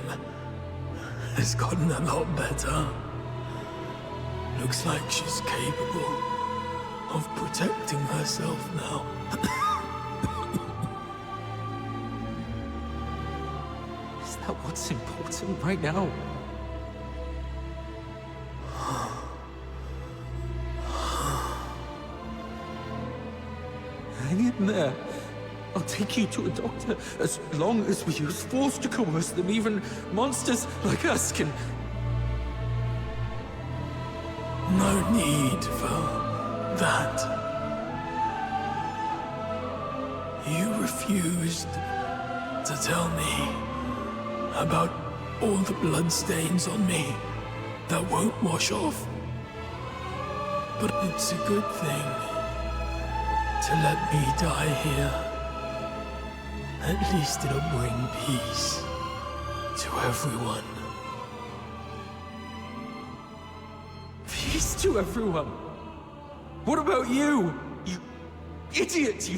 has gotten a lot better. Looks like she's capable of protecting herself now. Is that what's important right now? Hang in there. I'll take you to a doctor as long as we use force to coerce them. Even monsters like us can... No need for that. You refused to tell me about all the bloodstains on me that won't wash off. But it's a good thing to let me die here. At least it'll bring peace to everyone. Peace to everyone. What about you? You idiot!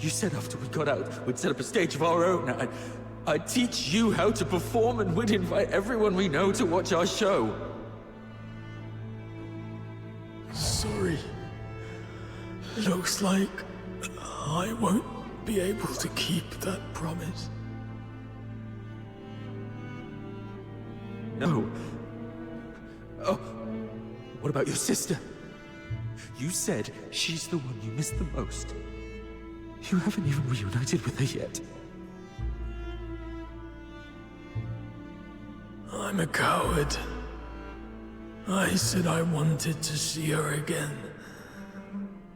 You said after we got out, we'd set up a stage of our own. I'd teach you how to perform, and we'd invite everyone we know to watch our show. Sorry. Looks like I won't be able to keep that promise. No. Oh, what about your sister? You said she's the one you miss the most. You haven't even reunited with her yet. I'm a coward. I said I wanted to see her again.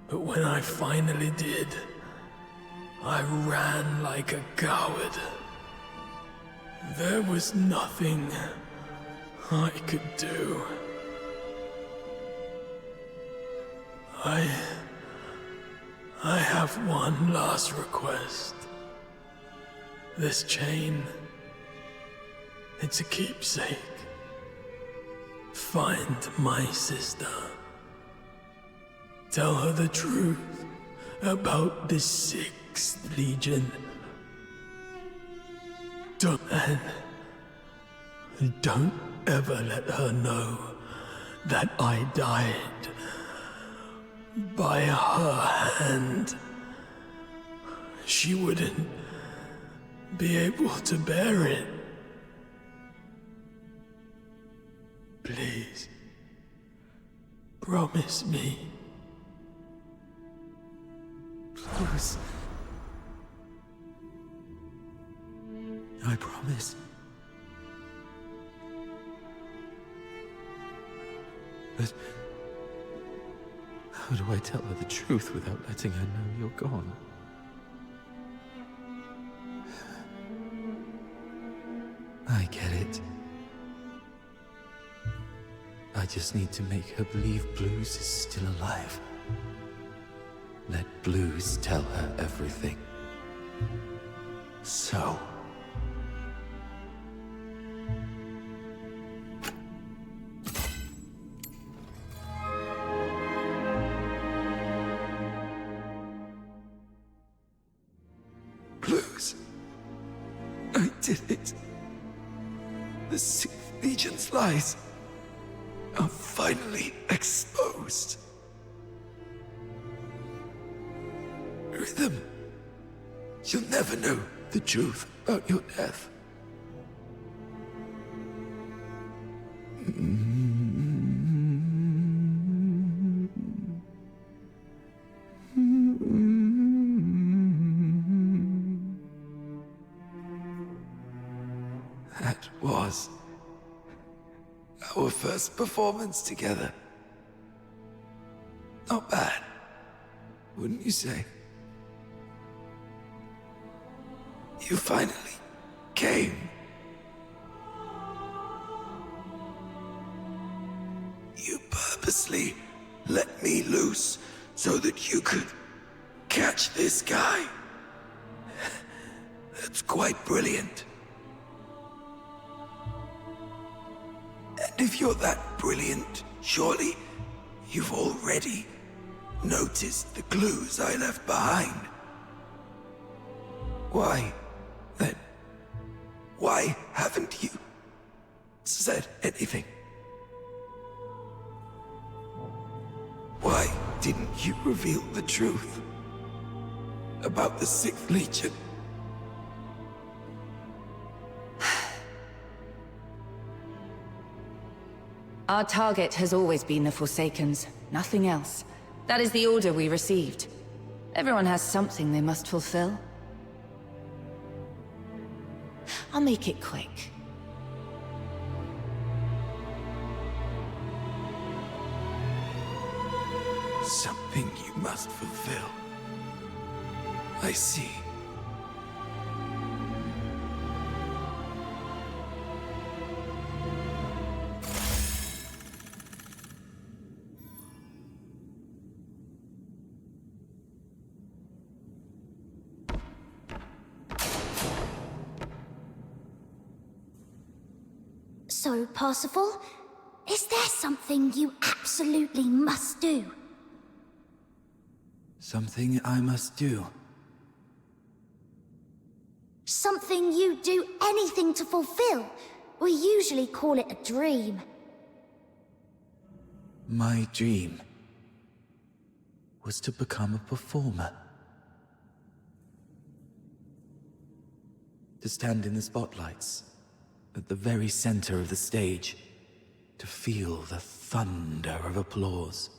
But when I finally did, I ran like a coward. There was nothing I could do. I have one last request. This chain, it's a keepsake. Find my sister. Tell her the truth about the 6th Legion. Don't ever let her know that I died by her hand. She wouldn't be able to bear it. Please, promise me. Please. I promise. But how do I tell her the truth without letting her know you're gone? I get it. I just need to make her believe Blues is still alive. Let Blues tell her everything. So... Blues. I did it. The 6th Legion's lies are finally exposed. Rhythm, you'll never know the truth about your death. That was our first performance together. Not bad, wouldn't you say? You finally came. You purposely let me loose so that you could catch this guy. That's quite brilliant. And if you're that brilliant, surely you've already noticed the clues I left behind. Why, then, why haven't you said anything? Why didn't you reveal the truth about the 6th Legion? Our target has always been the Forsakens, nothing else. That is the order we received. Everyone has something they must fulfill. I'll make it quick. Something you must fulfill. I see. So, Parsifal, is there something you absolutely must do? Something I must do. Something you do anything to fulfill. We usually call it a dream. My dream was to become a performer. To stand in the spotlights, at the very center of the stage, to feel the thunder of applause.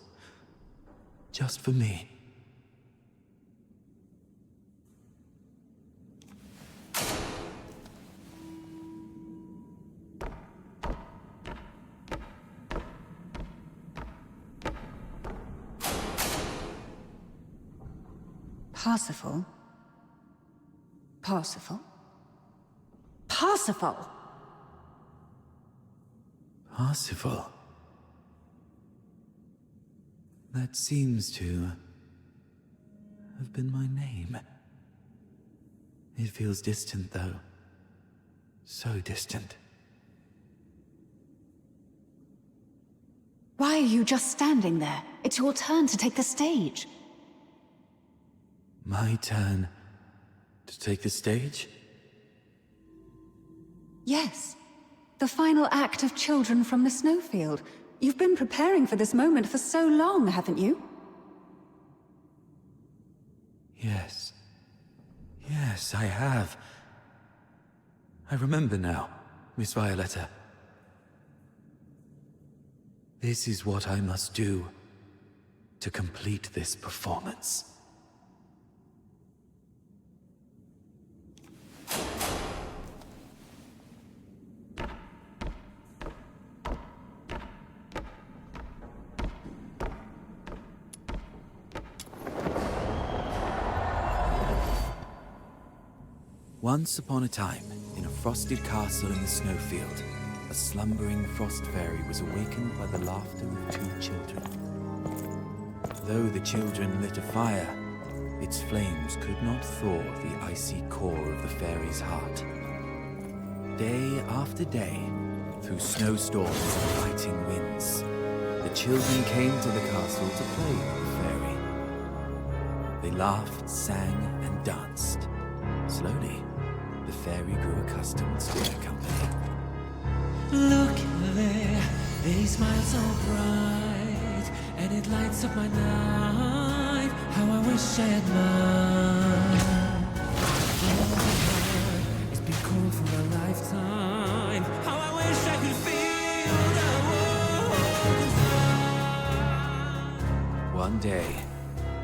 Just for me. Parsifal? Parsifal? Parsifal! Parsifal? That seems to have been my name. It feels distant, though. So distant. Why are you just standing there? It's your turn to take the stage. My turn to take the stage? Yes. The final act of Children from the Snowfield. You've been preparing for this moment for so long, haven't you? Yes. Yes, I have. I remember now, Miss Violetta. This is what I must do to complete this performance. Once upon a time, in a frosted castle in the Snowfield, a slumbering frost fairy was awakened by the laughter of two children. Though the children lit a fire, its flames could not thaw the icy core of the fairy's heart. Day after day, through snowstorms and biting winds, the children came to the castle to play with the fairy. They laughed, sang, and danced. Slowly, the fairy grew accustomed to their company. Look there, they smile so bright, and it lights up my night. How I wish I had mine. Oh, it's been cold for a lifetime. How I wish I could feel the world inside. One day,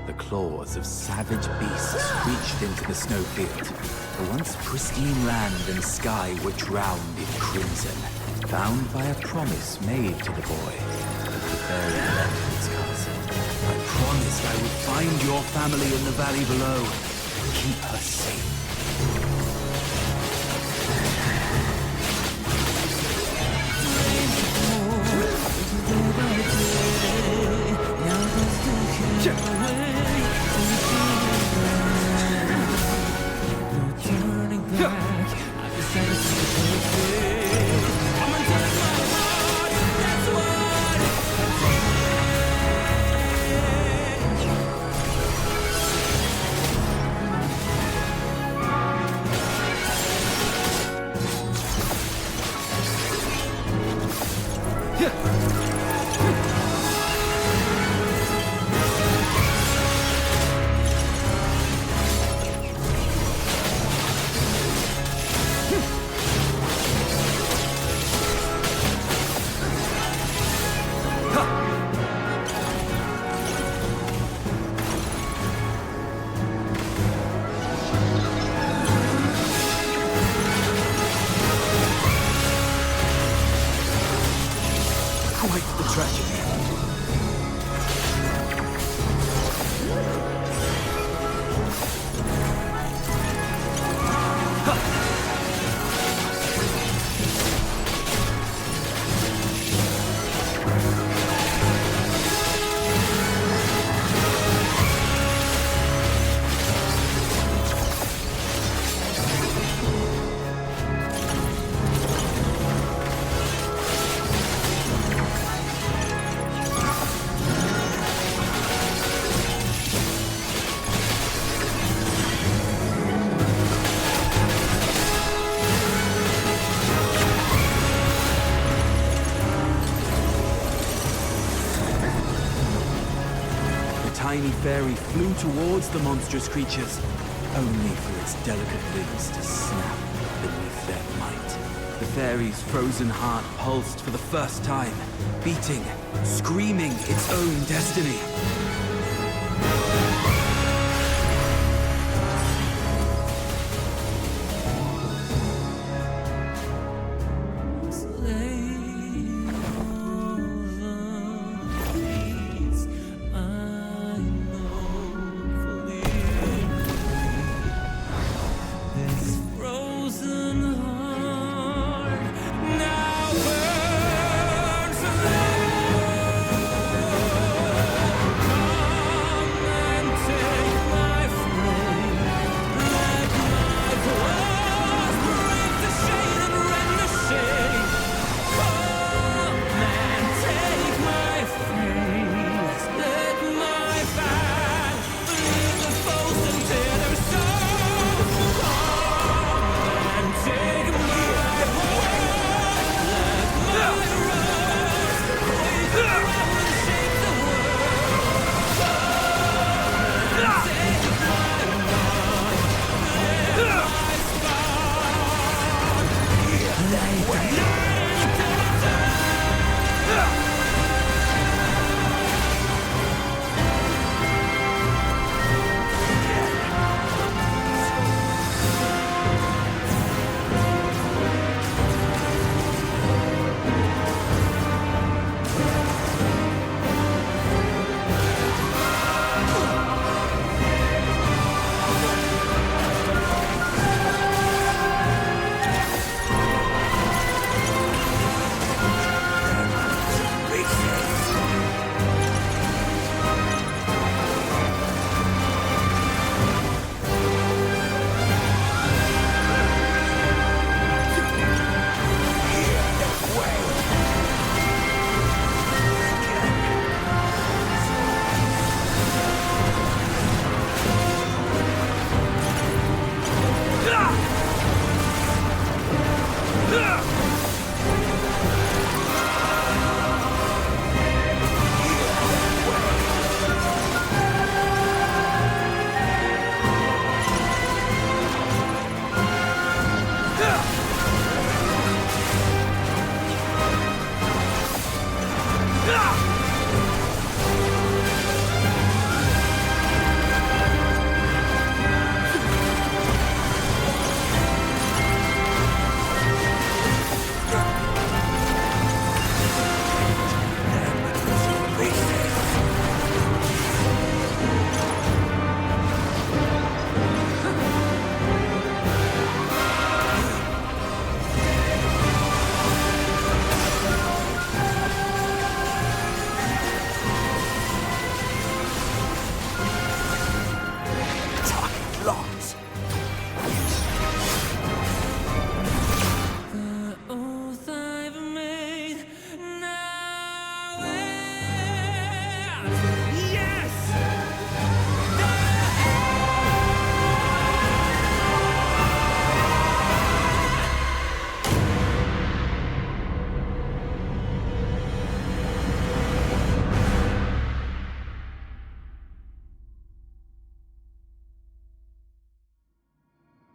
the claws of savage beasts reached into the snowfield. The once pristine land and sky were drowned in crimson, bound by a promise made to the boy as the fairy left its castle. I promised I would find your family in the valley below and keep her safe. Quite the tragedy. tiny fairy flew towards the monstrous creatures, only for its delicate wings to snap beneath their might. The fairy's frozen heart pulsed for the first time, beating, screaming its own destiny.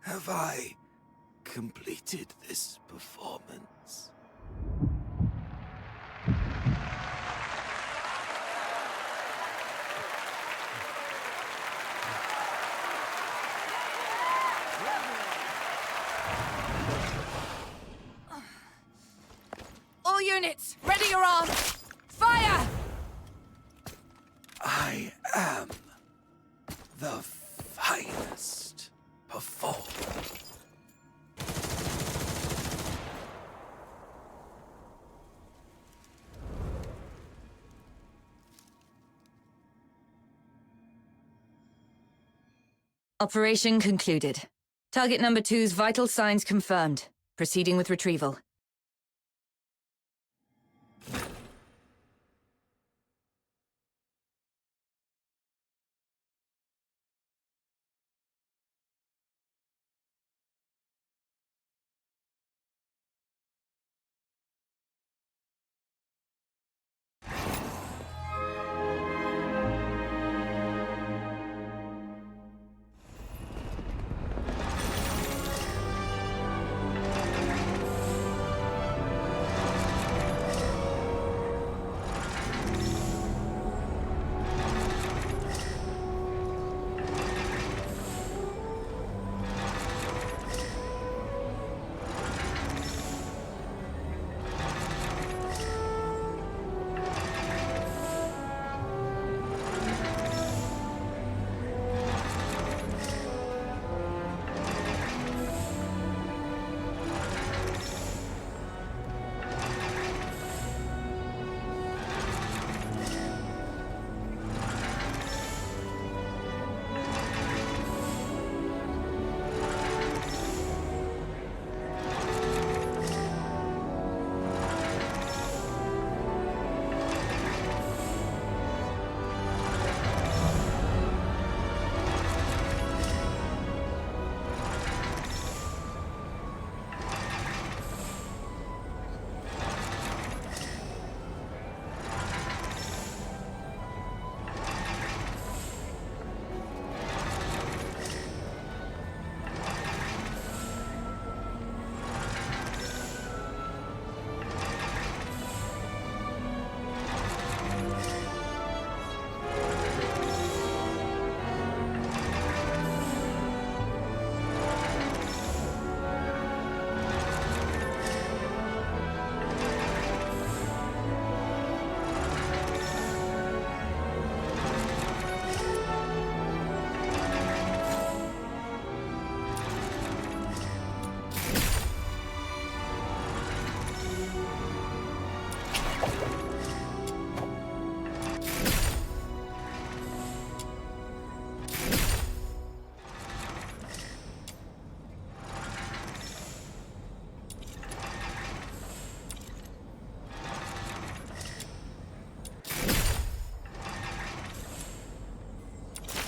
Have I completed this performance? All units, ready your arms! Fire! I am the finest performer. Operation concluded. Target number 2's vital signs confirmed. Proceeding with retrieval.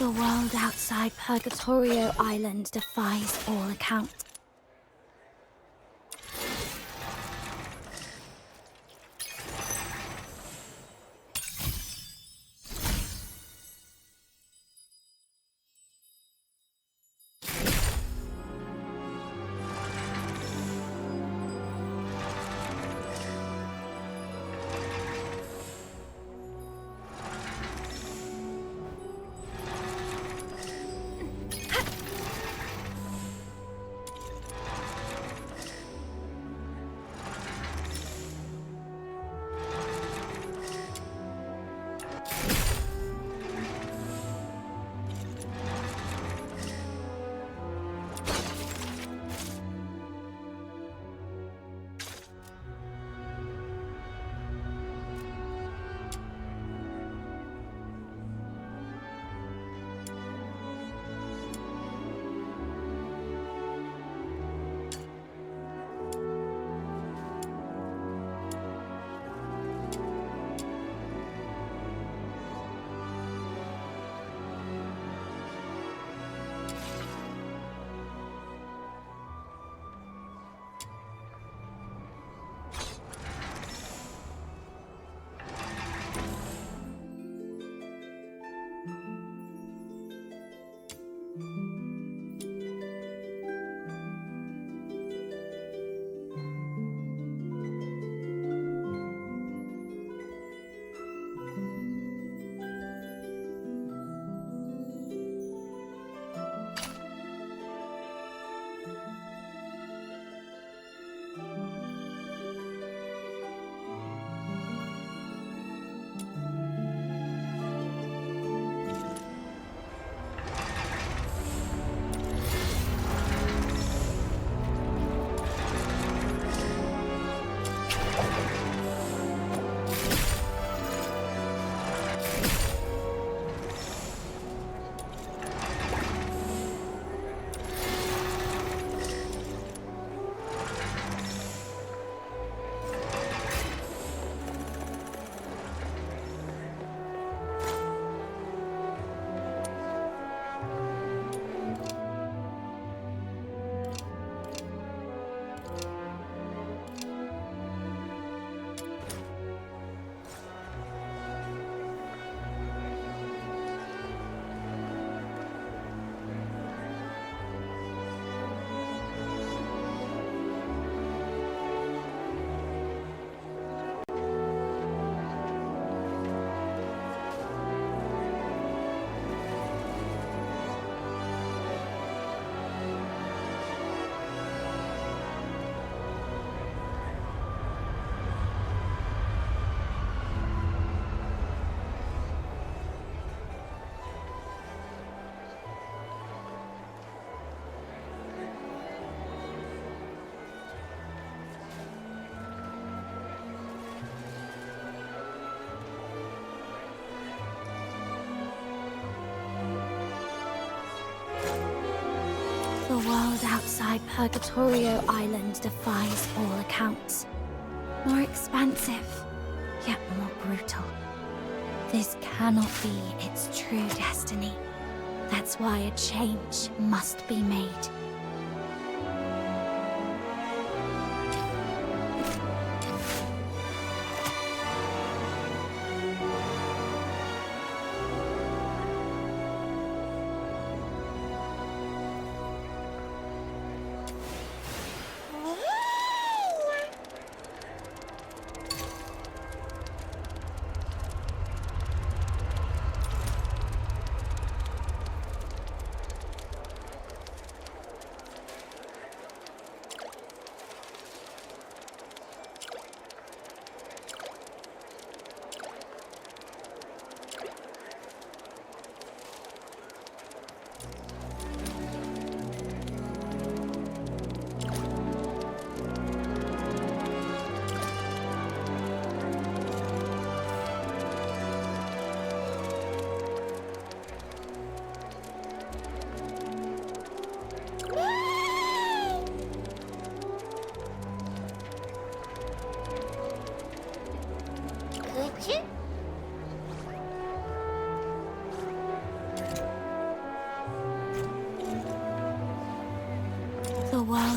The world outside Purgatorio Island defies all accounts. The world outside Purgatorio Island defies all accounts. More expansive, yet more brutal. This cannot be its true destiny. That's why a change must be made.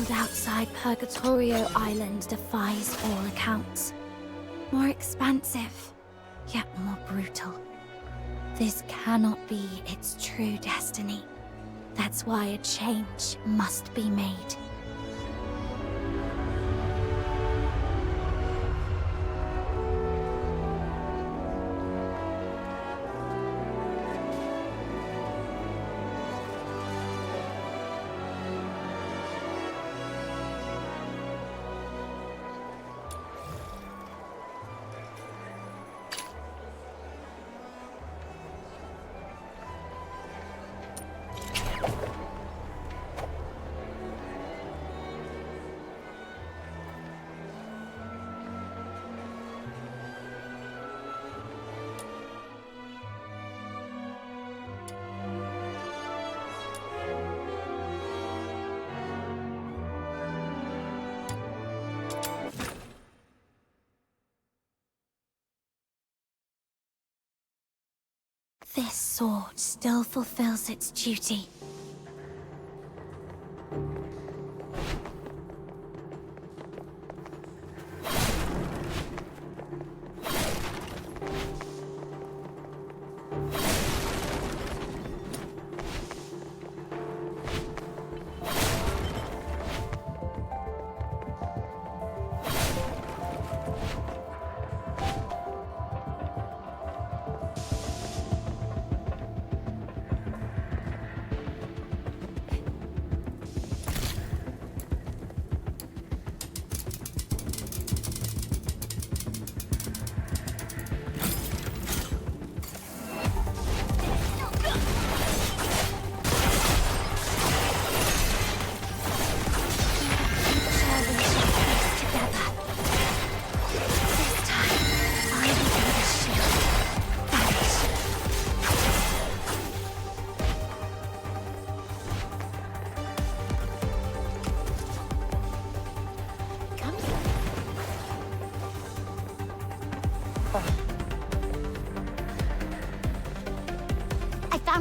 world outside Purgatorio Island defies all accounts. More expansive, yet more brutal. This cannot be its true destiny. That's why a change must be made. This sword still fulfills its duty.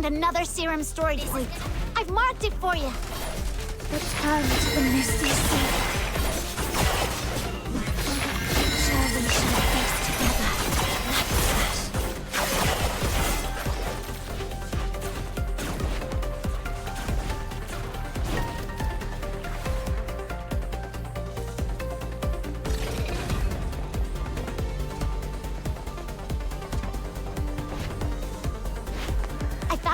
Another serum storage point. I've marked it for you. Return to the Misty Sea. Shall we face together?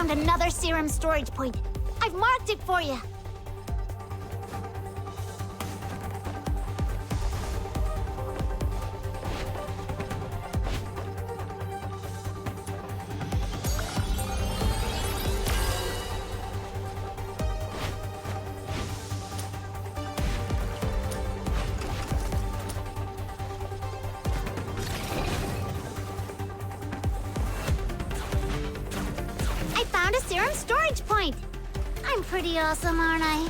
Another serum storage point. I've marked it for you. Serum storage point! I'm pretty awesome, aren't I?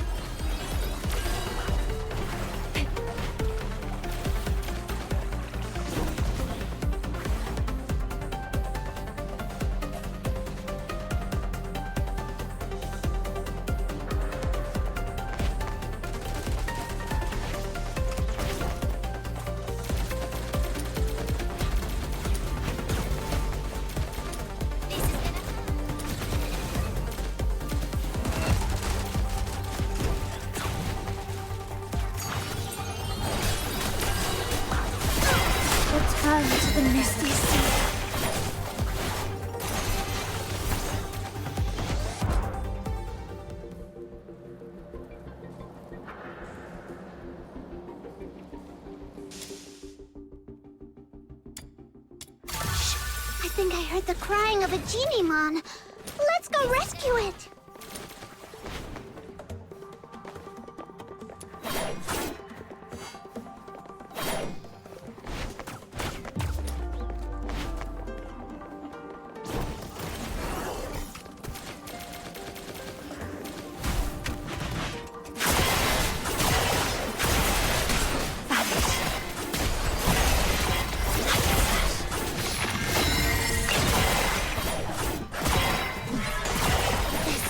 Return to the Misty Sea. I think I heard the crying of a genie mon. Let's go rescue it. This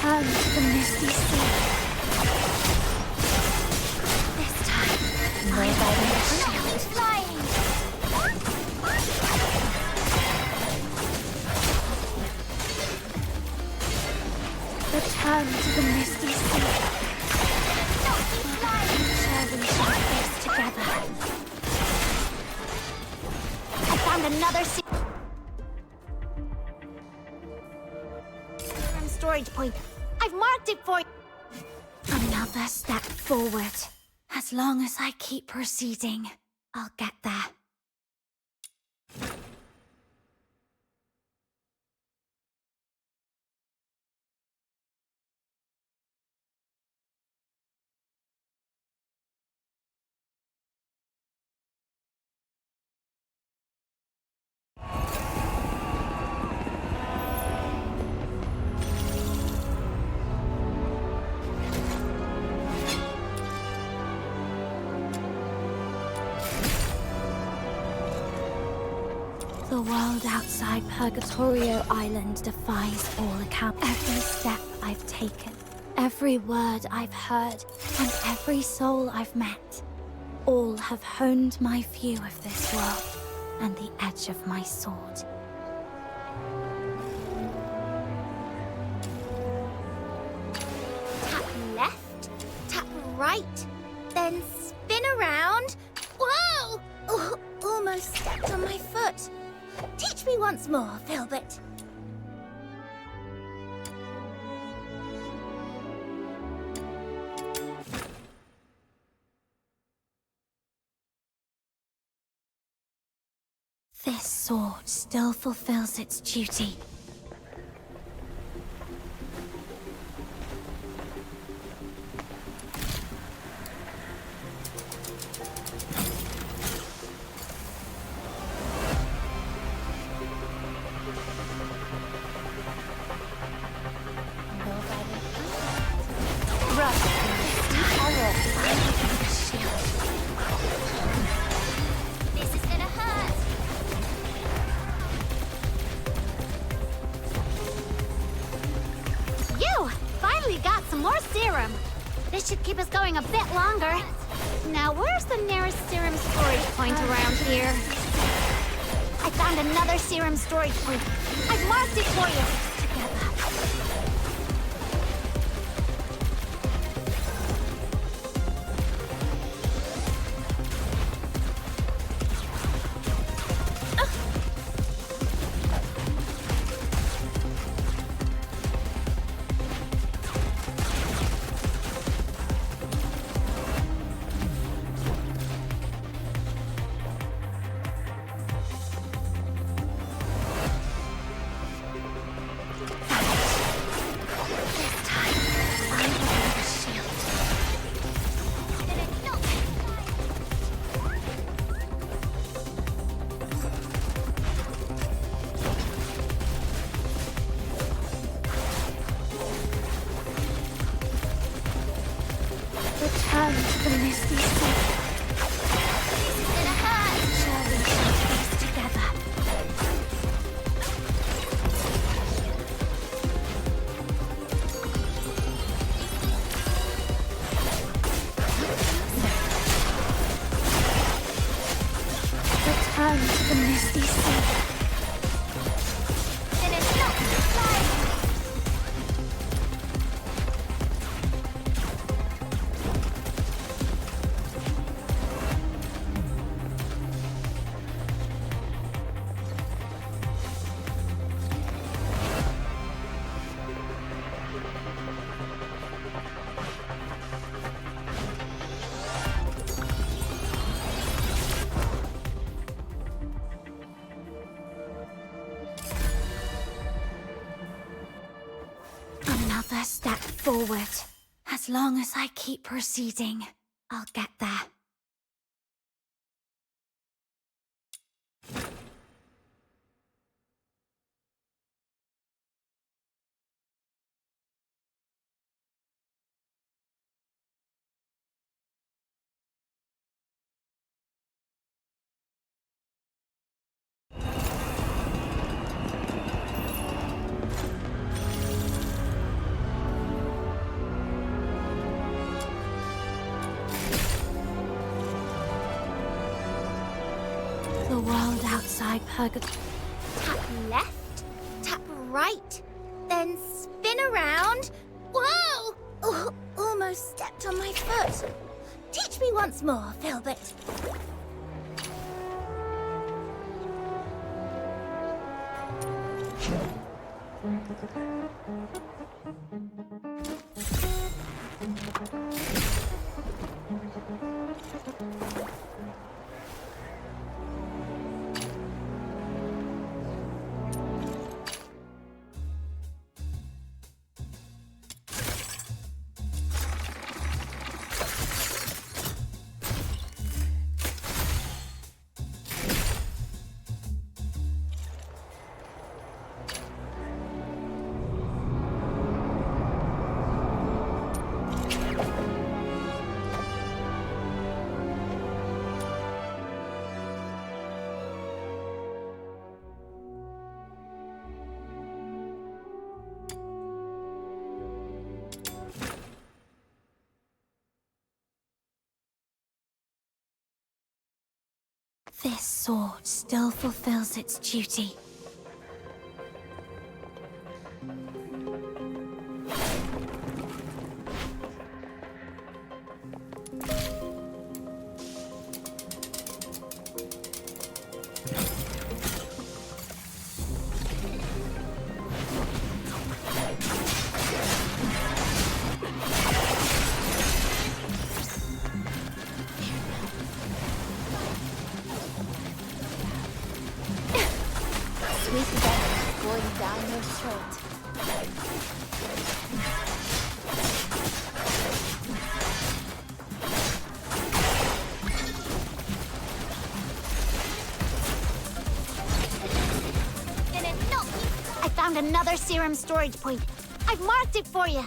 Return to the misty sea. This time, I will be flying. Return to the misty sea. Share we shall face together. I found another storage point. I've marked it for you. Another step forward. As long as I keep proceeding, I'll get there. The world outside Purgatorio Island defies all account. Every step I've taken, every word I've heard, and every soul I've met, all have honed my view of this world and the edge of my sword. Tap left, tap right, then spin around. Whoa! Oh, almost stepped on my foot. Teach me once more, Filbert. This sword still fulfills its duty. This is gonna hurt. You finally got some more serum. This should keep us going a bit longer. Now, where's the nearest serum storage point around here? I found another serum storage point. I've marked it for you. Together. Return to the misty sea. This is gonna hurt. Surely we shall face together. Return to the misty sea. Finish up. Another step forward. As long as I keep proceeding, I'll get there. The world outside Purgatory. Tap left, tap right, then spin around. Whoa! Oh, almost stepped on my foot. Teach me once more, Filbert. This sword still fulfills its duty. Sweet venom going down your throat. I found another serum storage point. I've marked it for you.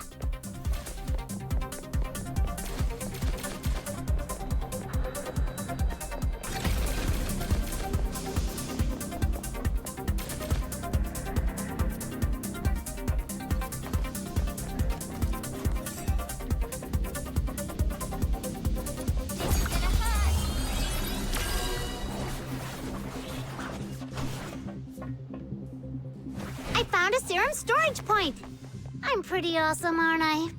I found a serum storage point. I'm pretty awesome, aren't I?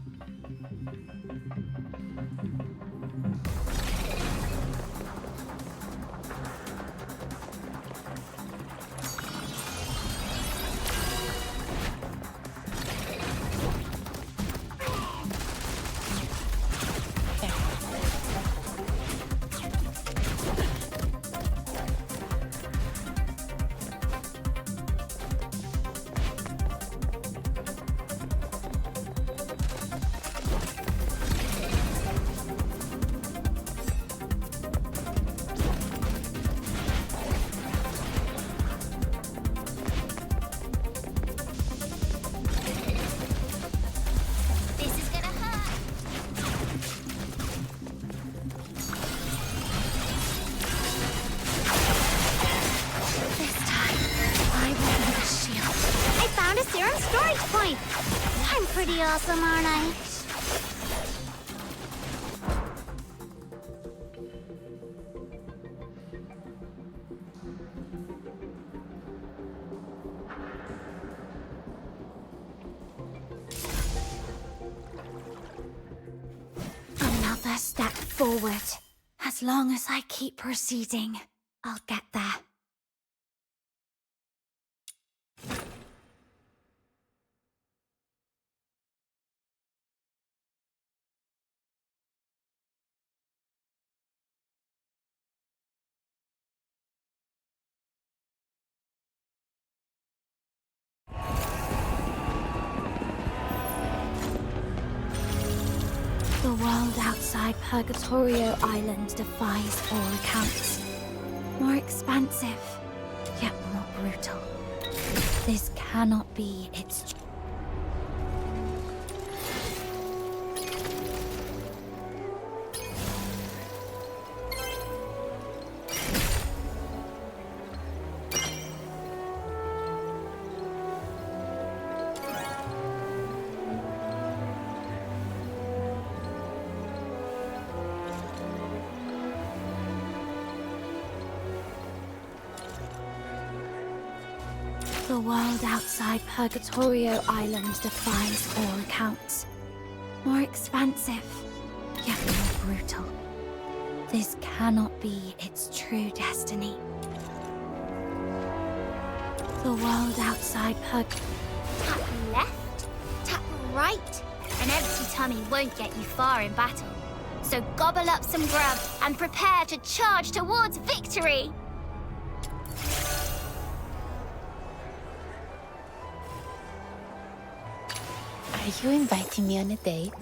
I'm pretty awesome, aren't I? Another step forward. As long as I keep proceeding, I'll get there. The world outside Purgatorio Island defies all accounts. More expansive, yet more brutal. This cannot be its... The world outside Purgatorio Island defies all accounts. More expansive, yet more brutal. This cannot be its true destiny. The world outside Tap left, tap right. An empty tummy won't get you far in battle. So gobble up some grub and prepare to charge towards victory! Are you inviting me on a date?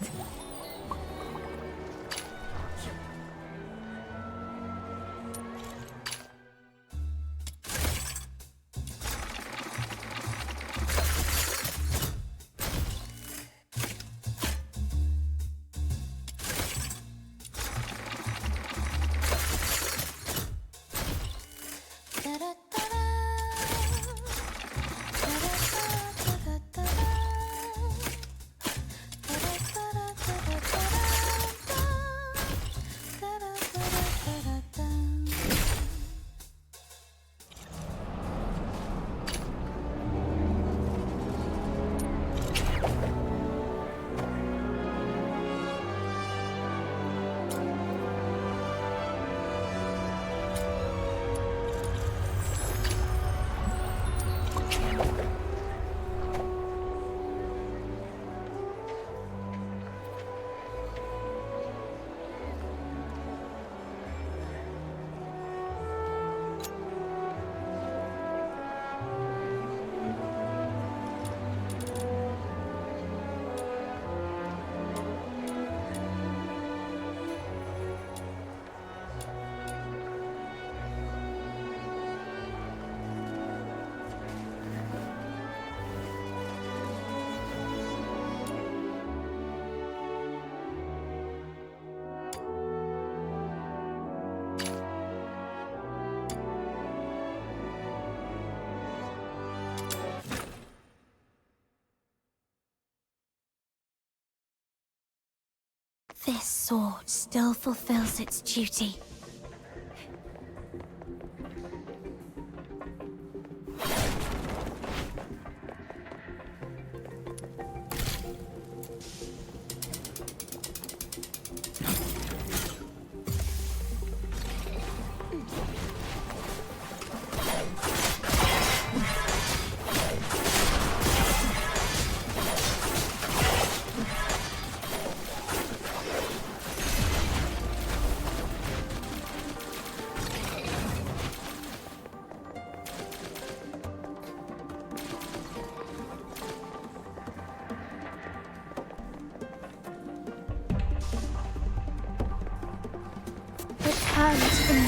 This sword still fulfills its duty.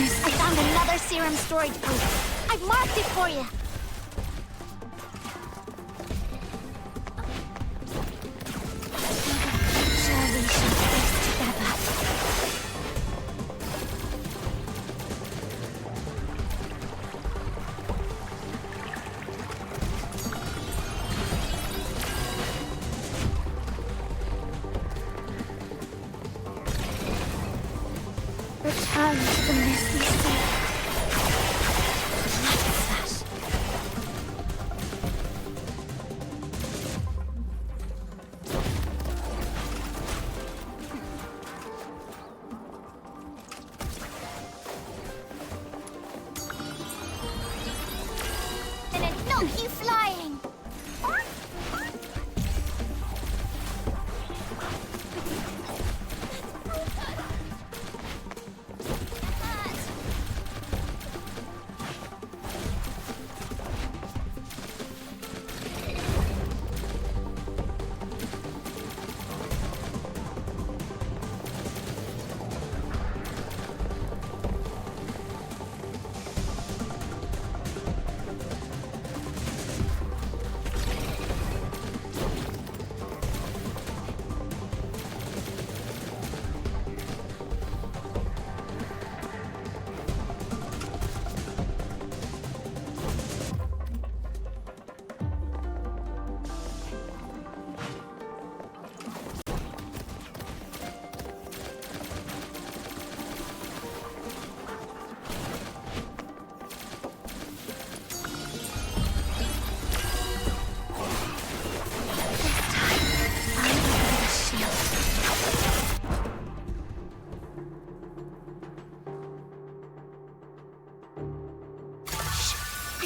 I found another serum storage post. I've marked it for you. Surely shall face together. Return to the misty sea. Let's gonna knock you flying.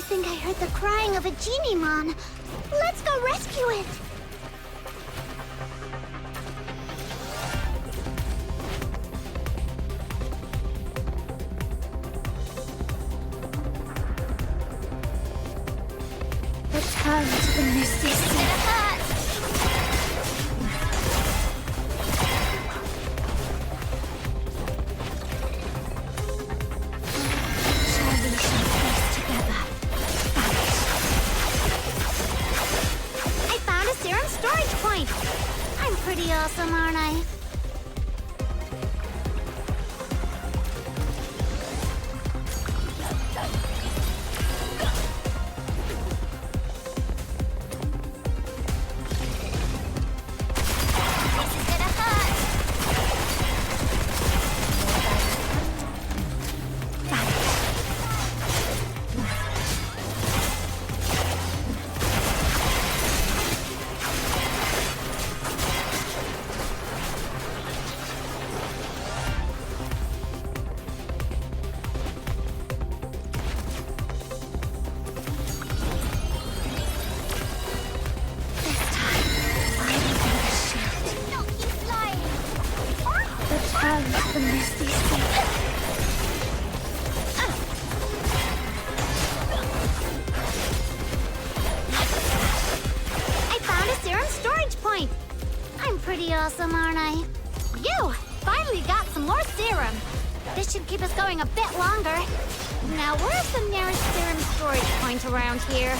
think I heard the crying of a genie mon. Let's go rescue it! Return to the misty sea. I'm pretty awesome, aren't I? The misty sea. I found a serum storage point. I'm pretty awesome, aren't I? You finally got some more serum. This should keep us going a bit longer. Now, where's the nearest serum storage point around here?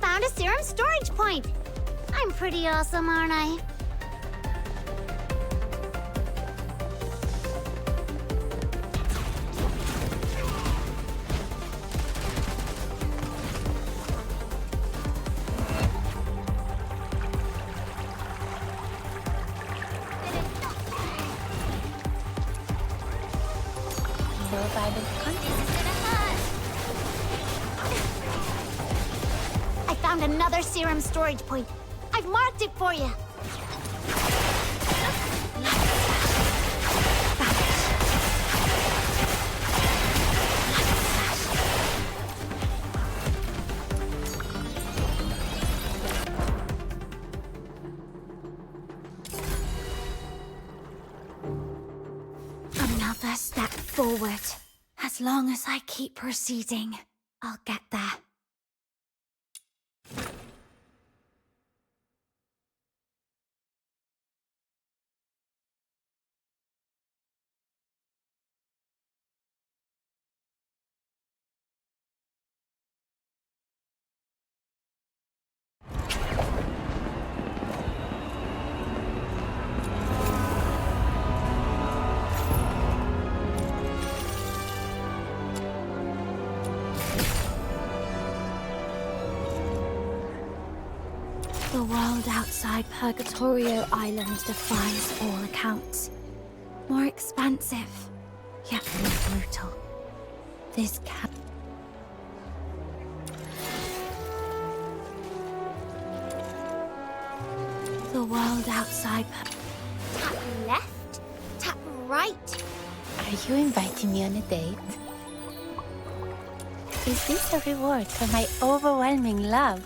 Found a serum storage point. I'm pretty awesome, aren't I? I found another serum storage point. I've marked it for you. another step forward. As long as I keep proceeding, I'll get there. The world outside Purgatorio Island defies all accounts. More expansive, yet more brutal. This can... The world outside Tap left, tap right. Are you inviting me on a date? Is this a reward for my overwhelming love?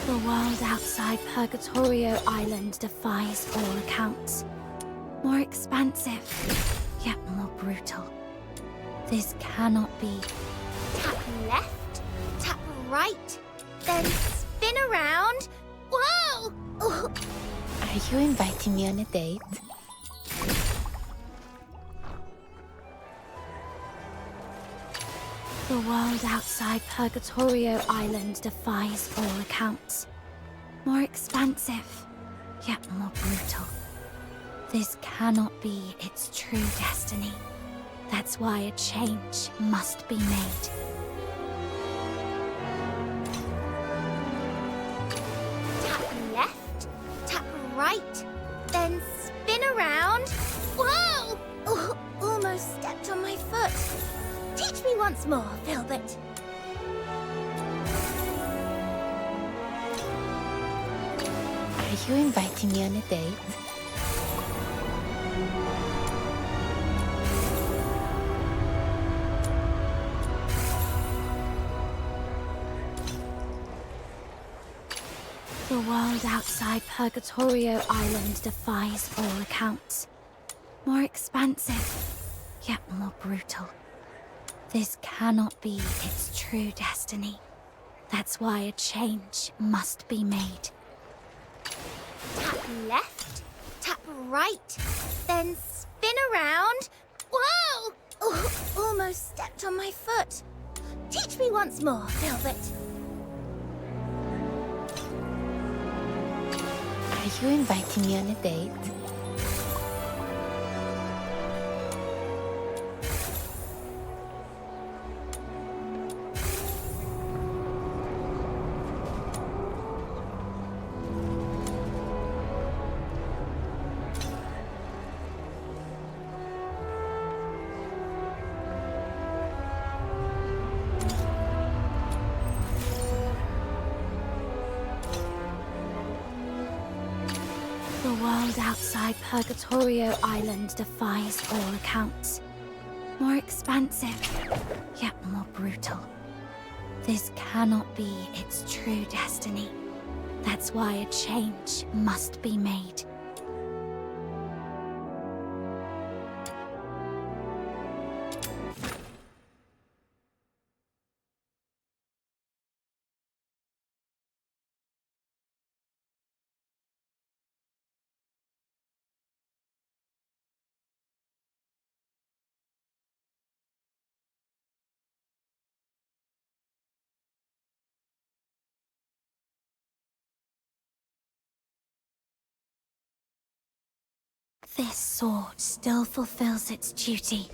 The world outside Purgatorio Island defies all accounts. More expansive, yet more brutal. This cannot be. Tap left, tap right, then spin around. Whoa! Are you inviting me on a date? The world outside Purgatorio Island defies all accounts. More expansive, yet more brutal. This cannot be its true destiny. That's why a change must be made. Tap left, tap right, then spin around. Whoa! Almost stepped on my foot. Teach me once more, Filbert. Are you inviting me on a date? The world outside Purgatorio Island defies all accounts. More expansive, yet more brutal. This cannot be its true destiny. That's why a change must be made. Tap left, tap right, then spin around. Whoa! Almost stepped on my foot. Teach me once more, Filbert. Are you inviting me on a date? The world outside Purgatorio Island defies all accounts. More expansive, yet more brutal. This cannot be its true destiny. That's why a change must be made. This sword still fulfills its duty.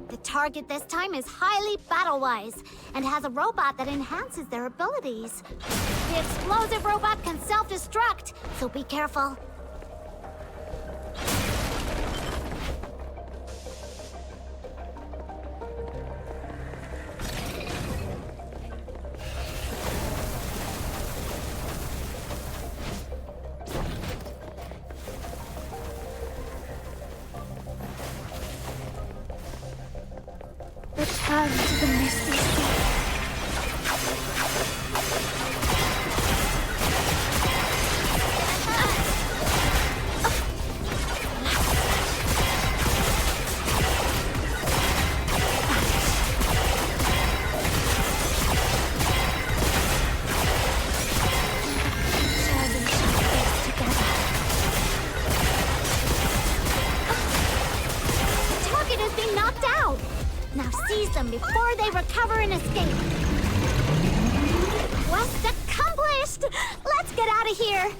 The target this time is highly battle-wise and has a robot that enhances their abilities. The explosive robot can self-destruct, so be careful. recover and escape. Quest accomplished! Let's get out of here!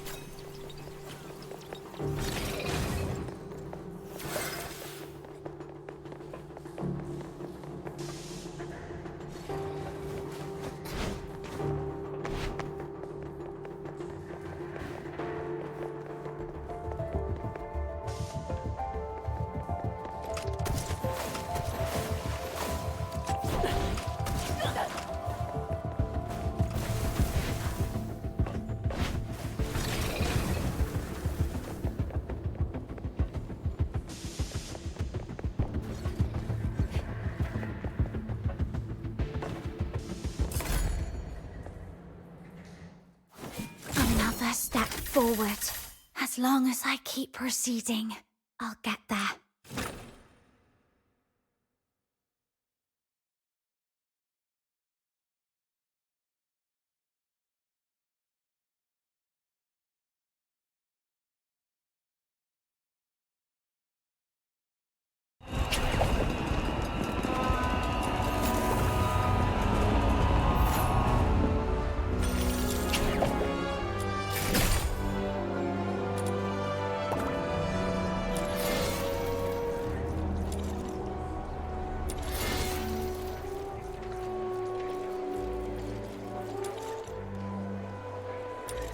Another step forward. As long as I keep proceeding, I'll get there.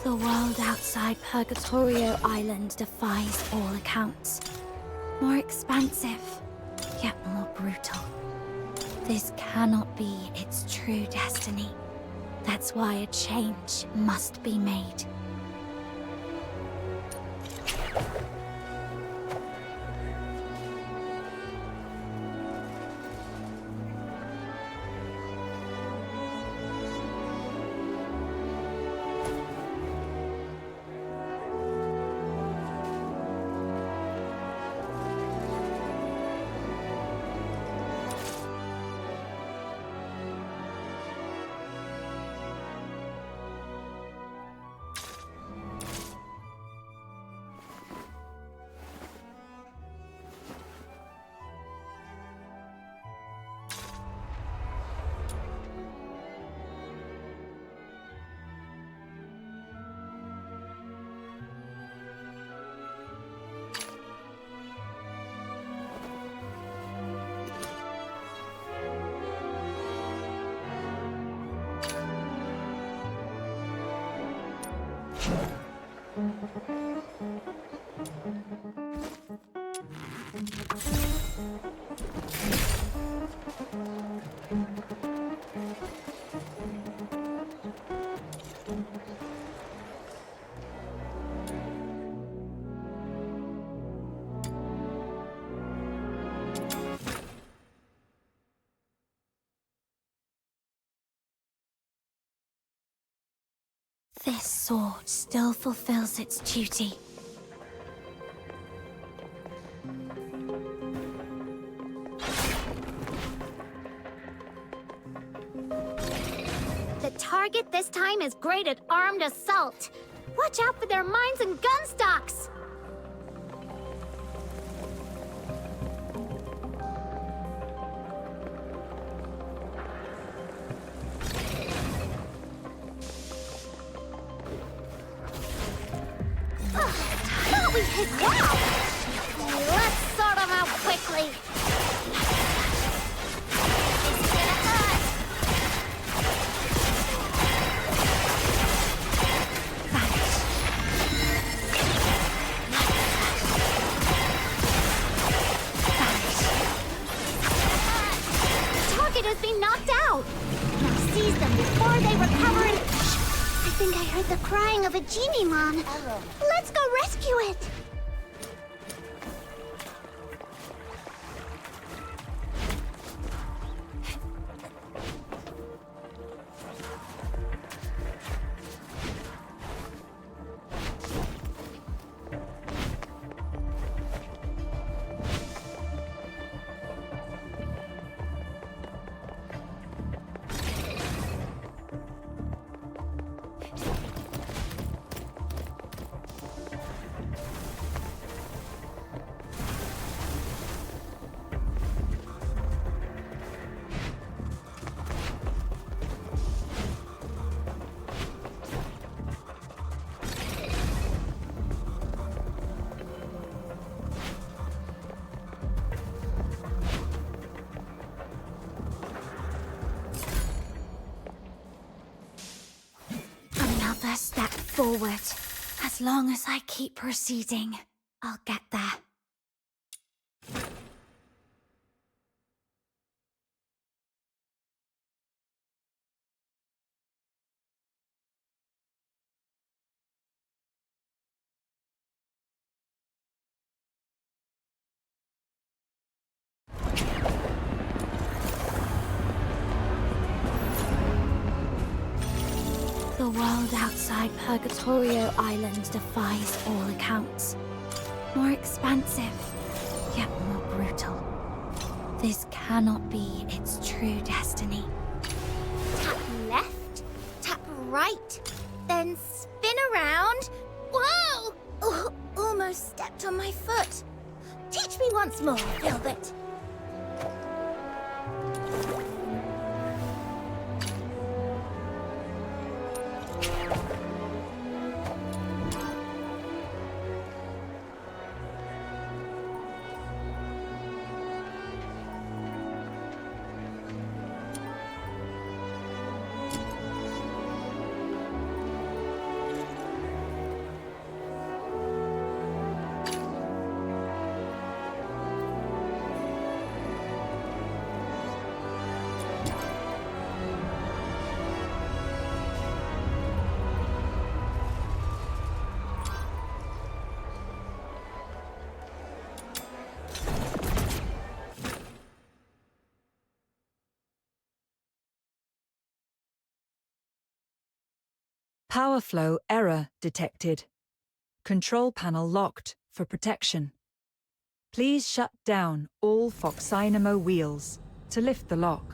The world outside Purgatorio Island defies all accounts. More expansive, yet more brutal. This cannot be its true destiny. That's why a change must be made. This sword still fulfills its duty. The target this time is great at armed assault. Watch out for their mines and gun stocks! Thought we hit well! Let's sort them out quickly! This is gonna hurt! The target has been knocked out! Now seize them before they recover and... I think I heard the crying of a genie, Mom. Let's go rescue it! Another step forward. As long as I keep proceeding, I'll get there. The world outside Purgatorio Island defies all accounts. More expansive, yet more brutal. This cannot be its true destiny. Tap left, tap right, then spin around. Whoa! Oh, almost stepped on my foot. Teach me once more, Gilbert. Power flow error detected. Control panel locked for protection. Please shut down all Foxynamo wheels to lift the lock.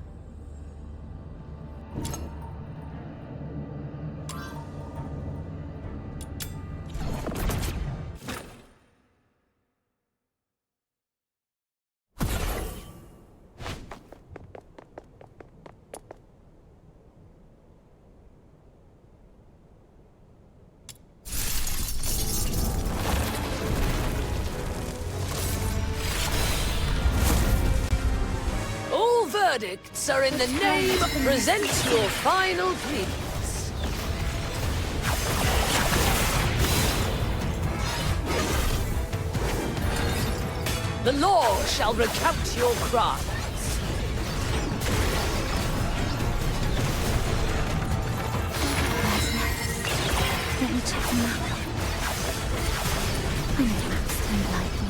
Verdicts are in the name. Present your final pleas. The law shall recount your crimes. Let me check the map. I know maps don't like me.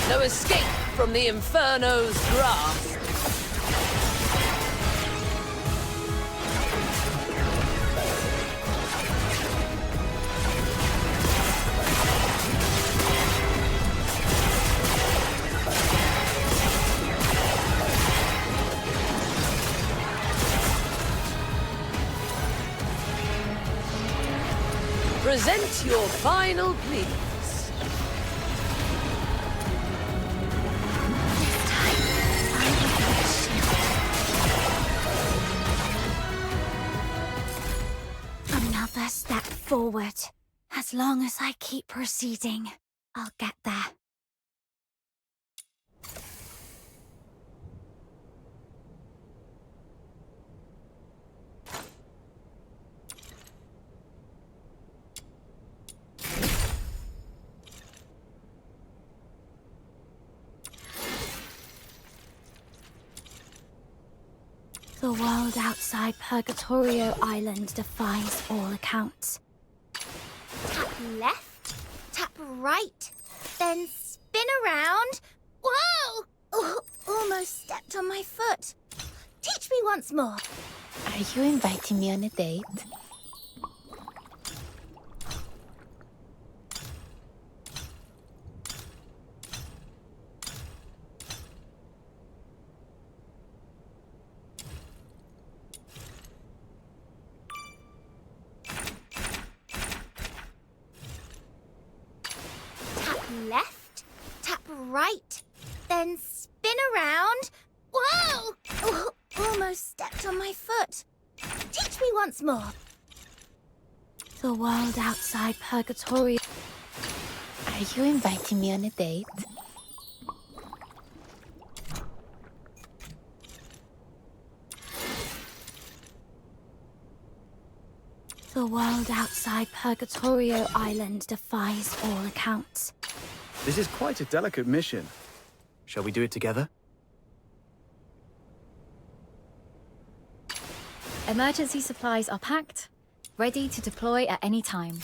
No escape from the Inferno's grasp. Present your final pleas. Another step forward. As long as I keep proceeding, I'll get there. The world outside Purgatorio Island defies all accounts. Tap left, tap right, then spin around. Whoa! Oh, almost stepped on my foot. Teach me once more. Are you inviting me on a date? Left, tap right, then spin around. Whoa! Oh, almost stepped on my foot. Teach me once more. The world outside Purgatorio. Are you inviting me on a date? The world outside Purgatorio Island defies all accounts. This is quite a delicate mission. Shall we do it together? Emergency supplies are packed, ready to deploy at any time.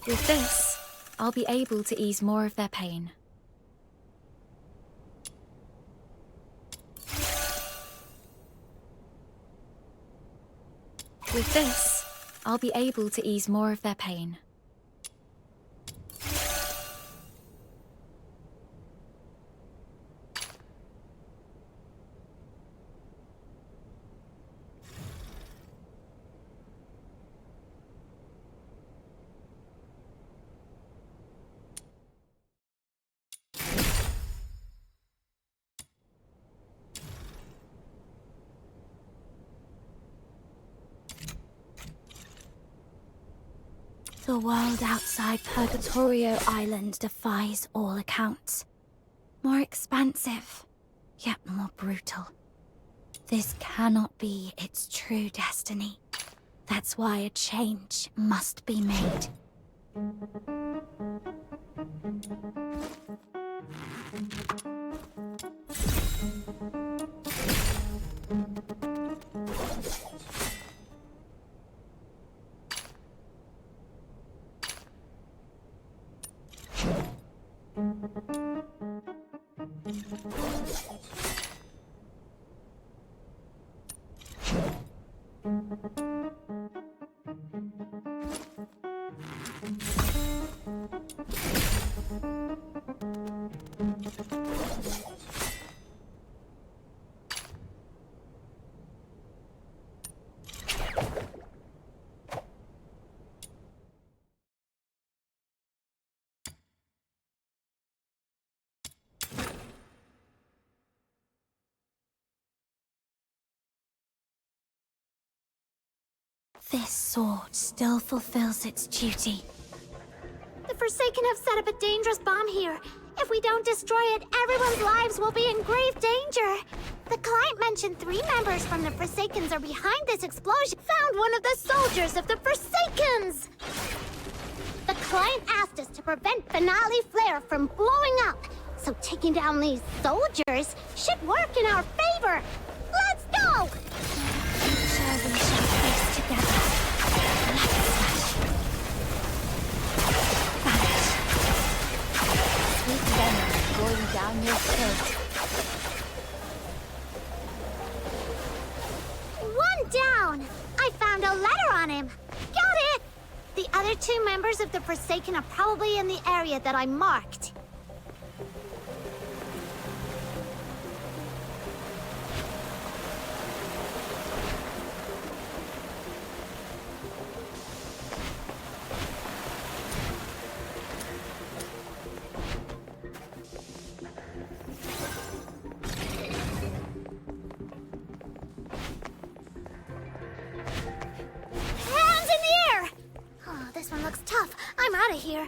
With this, I'll be able to ease more of their pain. With this, I'll be able to ease more of their pain. The world outside Purgatorio Island defies all accounts. More expansive, yet more brutal. This cannot be its true destiny. That's why a change must be made. This sword still fulfills its duty. The Forsaken have set up a dangerous bomb here. If we don't destroy it, everyone's lives will be in grave danger. The client mentioned 3 members from the Forsakens are behind this explosion. Found one of the soldiers of the Forsakens! The client asked us to prevent Finale Flare from blowing up. So taking down these soldiers should work in our favor. Let's go! Shall we face together? Sweet venom going down your throat. One down! I found a letter on him. Got it! The other 2 members of the Forsaken are probably in the area that I marked. Hands in the air! Oh, this one looks tough. I'm out of here.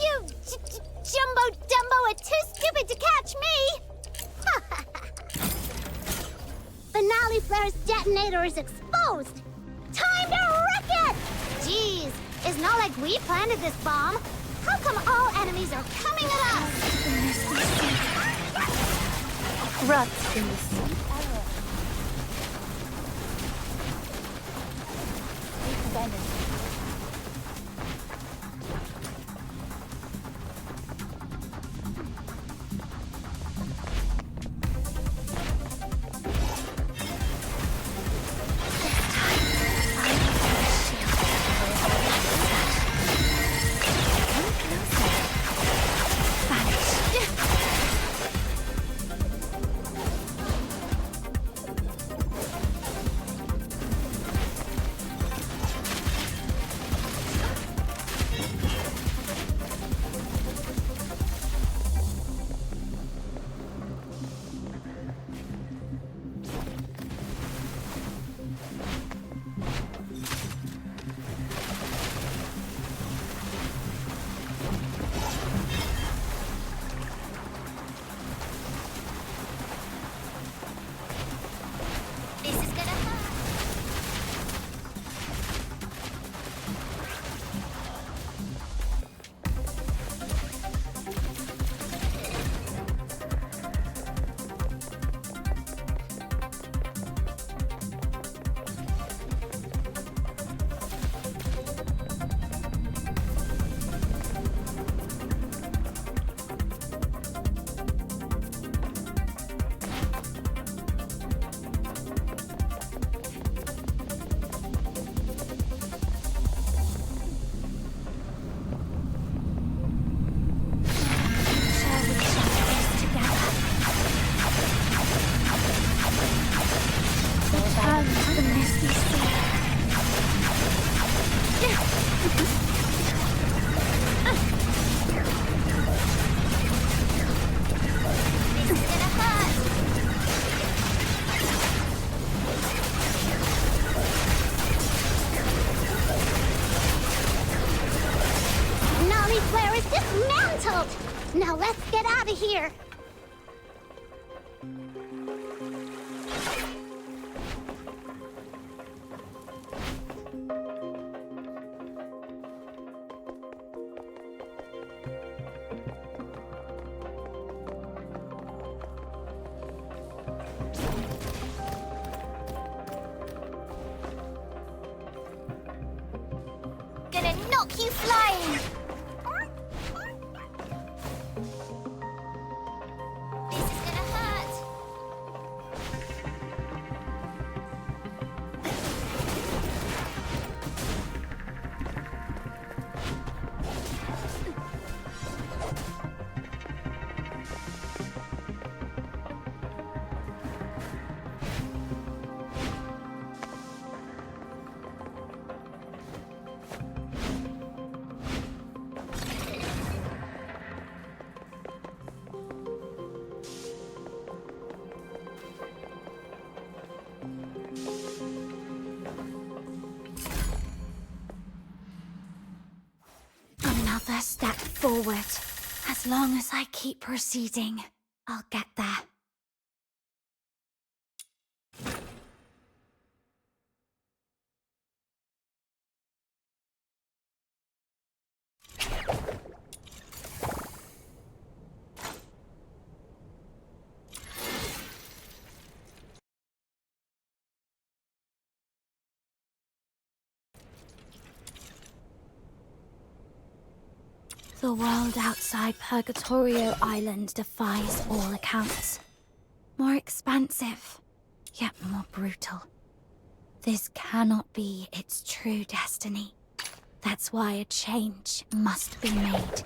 You Jumbo Dumbo are too stupid to catch me! Finale Flare's detonator is exposed! Time to wreck it! Jeez, it's not like we planted this bomb. How come all enemies are coming at us? Ruts in the sea. Sweet venom. Vanish. out of here! Gonna knock you flying! This is gonna hurt! Another step forward. As long as I keep proceeding, I'll get there. The world outside Purgatorio Island defies all accounts. More expansive, yet more brutal. This cannot be its true destiny. That's why a change must be made.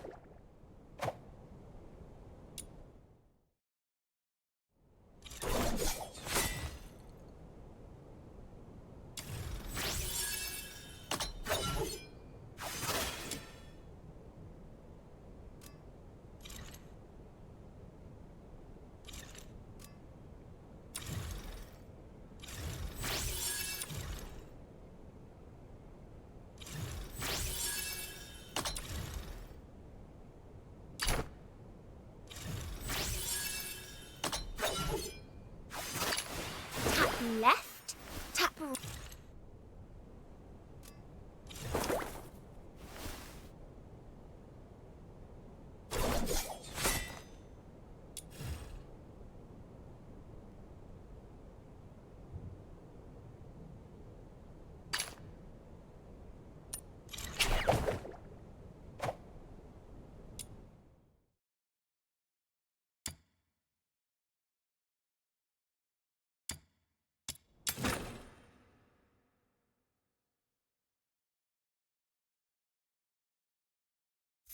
Left, tap right.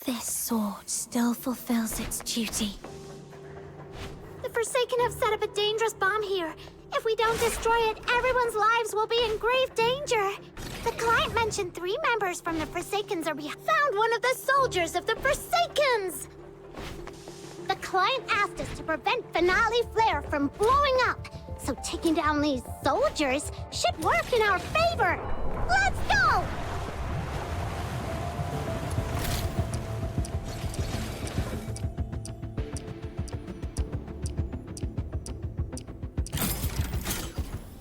This sword still fulfills its duty. The Forsaken have set up a dangerous bomb here. If we don't destroy it, everyone's lives will be in grave danger. The client mentioned 3 members from the Forsakens are behind. Found one of the soldiers of the Forsakens! The client asked us to prevent Finale Flare from blowing up. So taking down these soldiers should work in our favor. Let's go!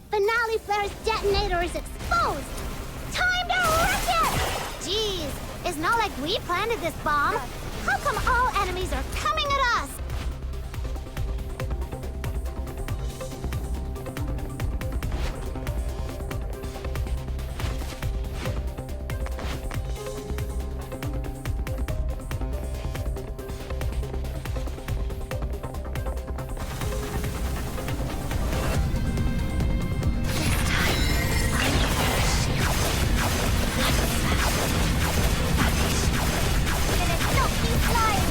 Finale Flare's detonator is exposed! Time to wreck it! Jeez, it's not like we planted this bomb. How come all enemies are coming at us? Gonna knock you flying!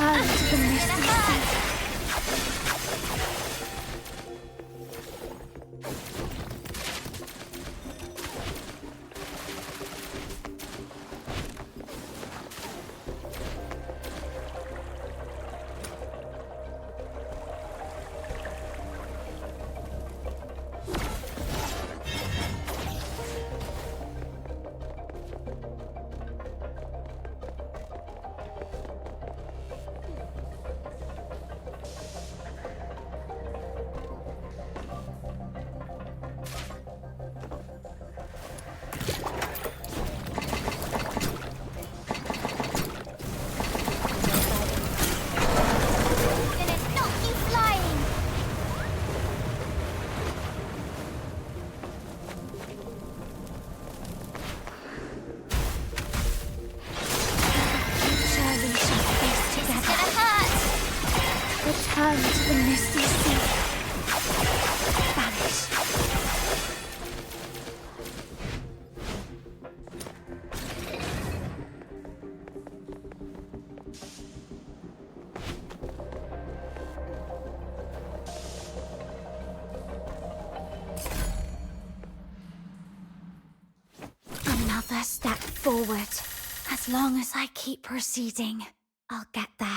Return to the misty sea. Return to the misty sea. Vanish. Another step forward. As long as I keep proceeding, I'll get there.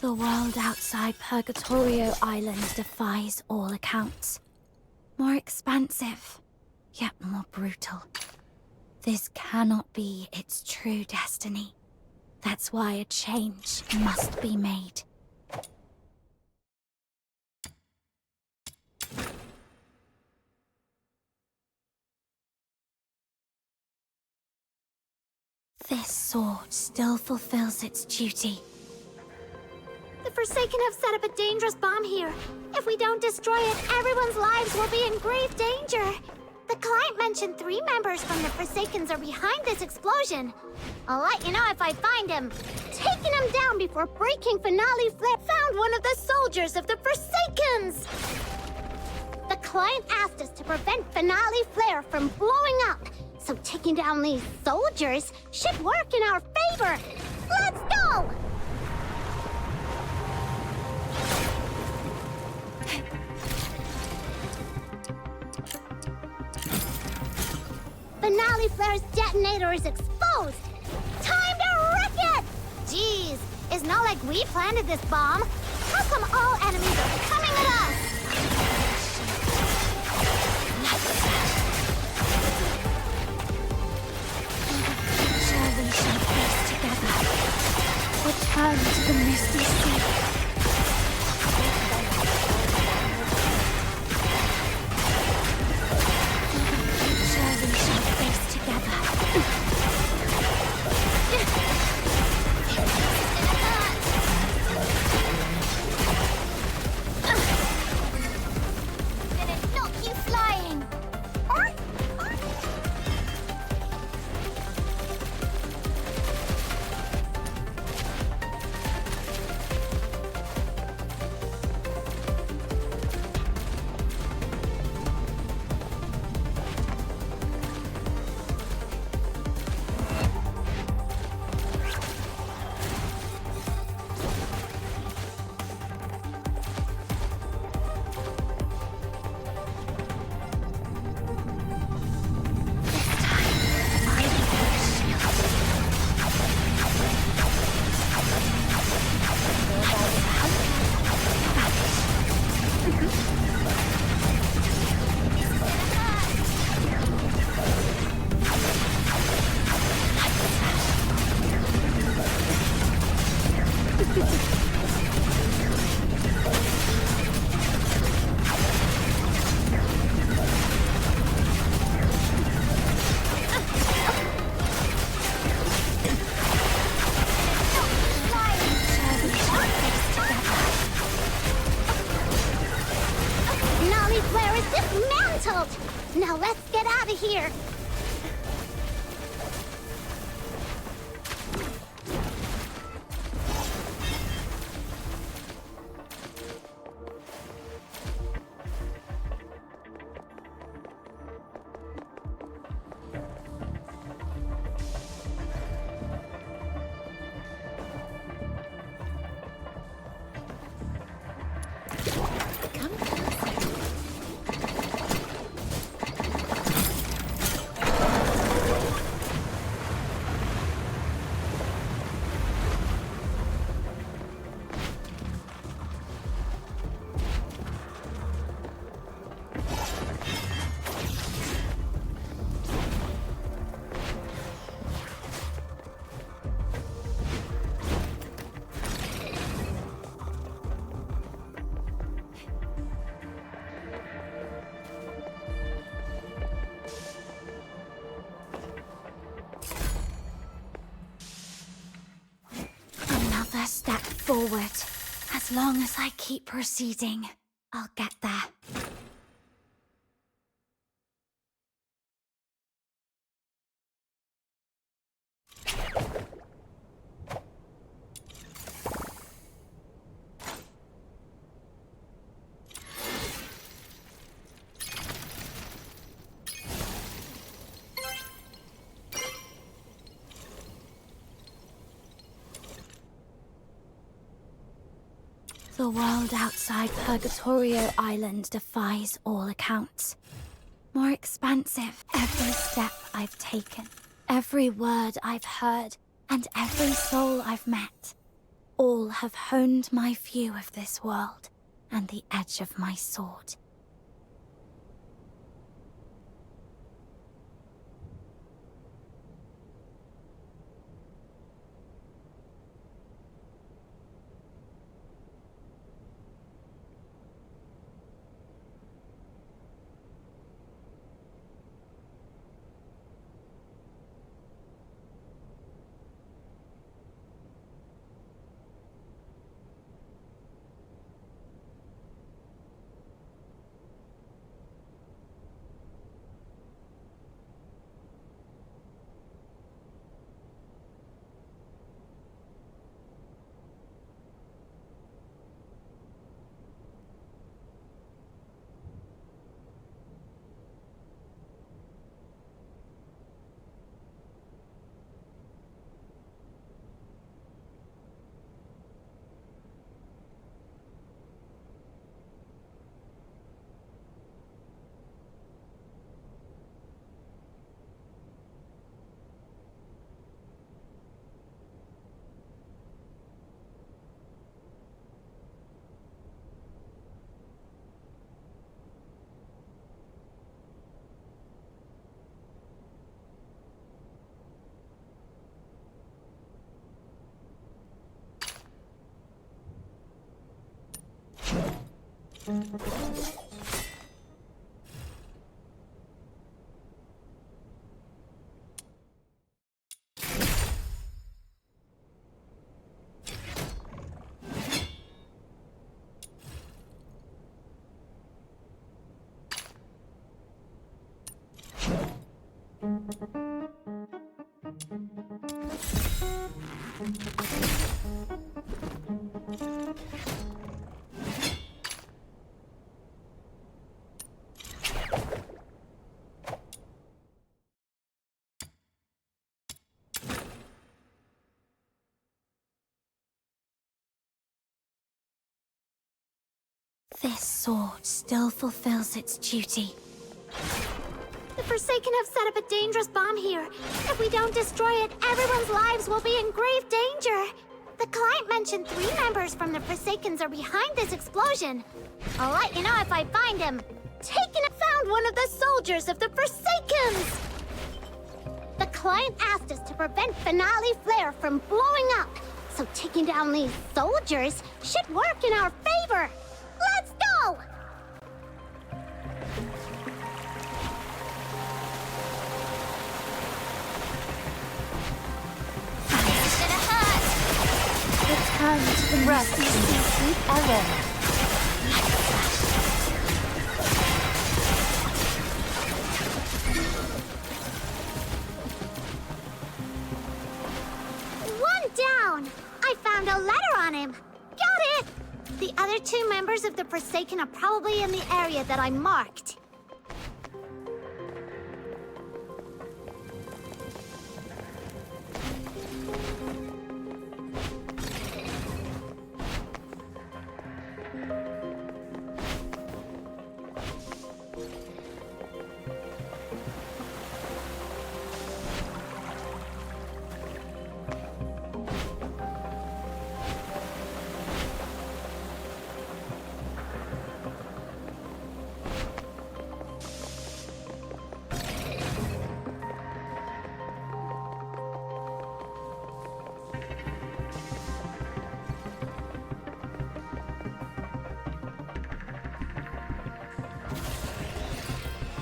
The world outside Purgatorio Island defies all accounts. More expansive, yet more brutal. This cannot be its true destiny. That's why a change must be made. This sword still fulfills its duty. The Forsaken have set up a dangerous bomb here. If we don't destroy it, everyone's lives will be in grave danger. The client mentioned 3 members from the Forsakens are behind this explosion. I'll let you know if I find him. Taking him down before breaking Finale Flare found one of the soldiers of the Forsakens. The client asked us to prevent Finale Flare from blowing up. So taking down these soldiers should work in our favor. Let's go! Finale Flare's detonator is exposed! Time to wreck it! Jeez, it's not like we planted this bomb. How come all enemies are coming at us? Surely we shall face together. Return to the misty sea. Now let's get out of here! forward. As long as I keep proceeding, I'll get there. The world outside Purgatorio Island defies all accounts. More expansive every step I've taken, every word I've heard, and every soul I've met. All have honed my view of this world and the edge of my sword. This sword still fulfills its duty. The Forsaken have set up a dangerous bomb here. If we don't destroy it, everyone's lives will be in grave danger. The client mentioned 3 members from the Forsakens are behind this explosion. I'll let you know if I find him. Taken and found one of the soldiers of the Forsakens! The client asked us to prevent Finale Flare from blowing up, so taking down these soldiers should work in our favor. Let's go! Return to the rest and sleep ever. One down! I found a letter on him. Got it! The other 2 members of the Forsaken are probably in the area that I marked.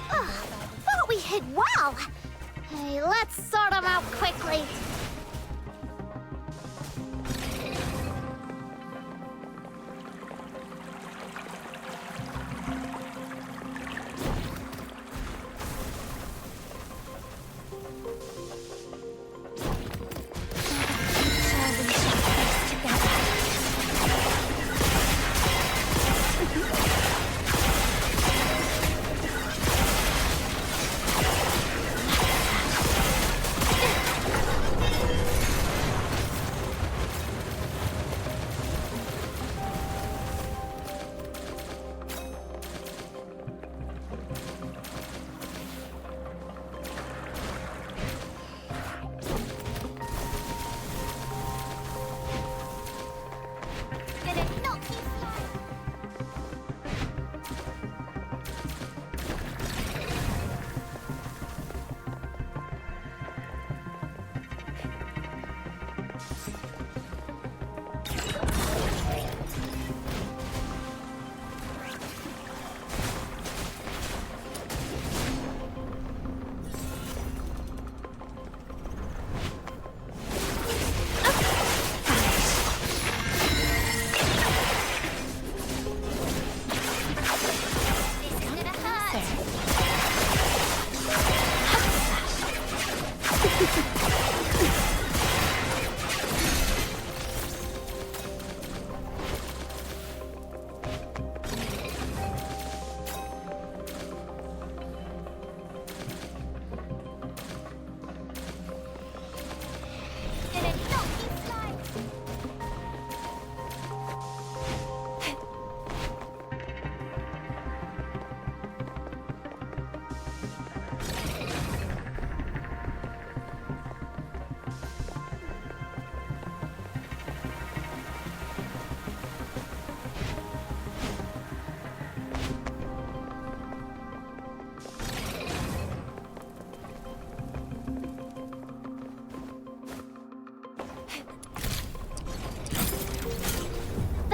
Thought we hit well. Hey, let's sort them out quickly.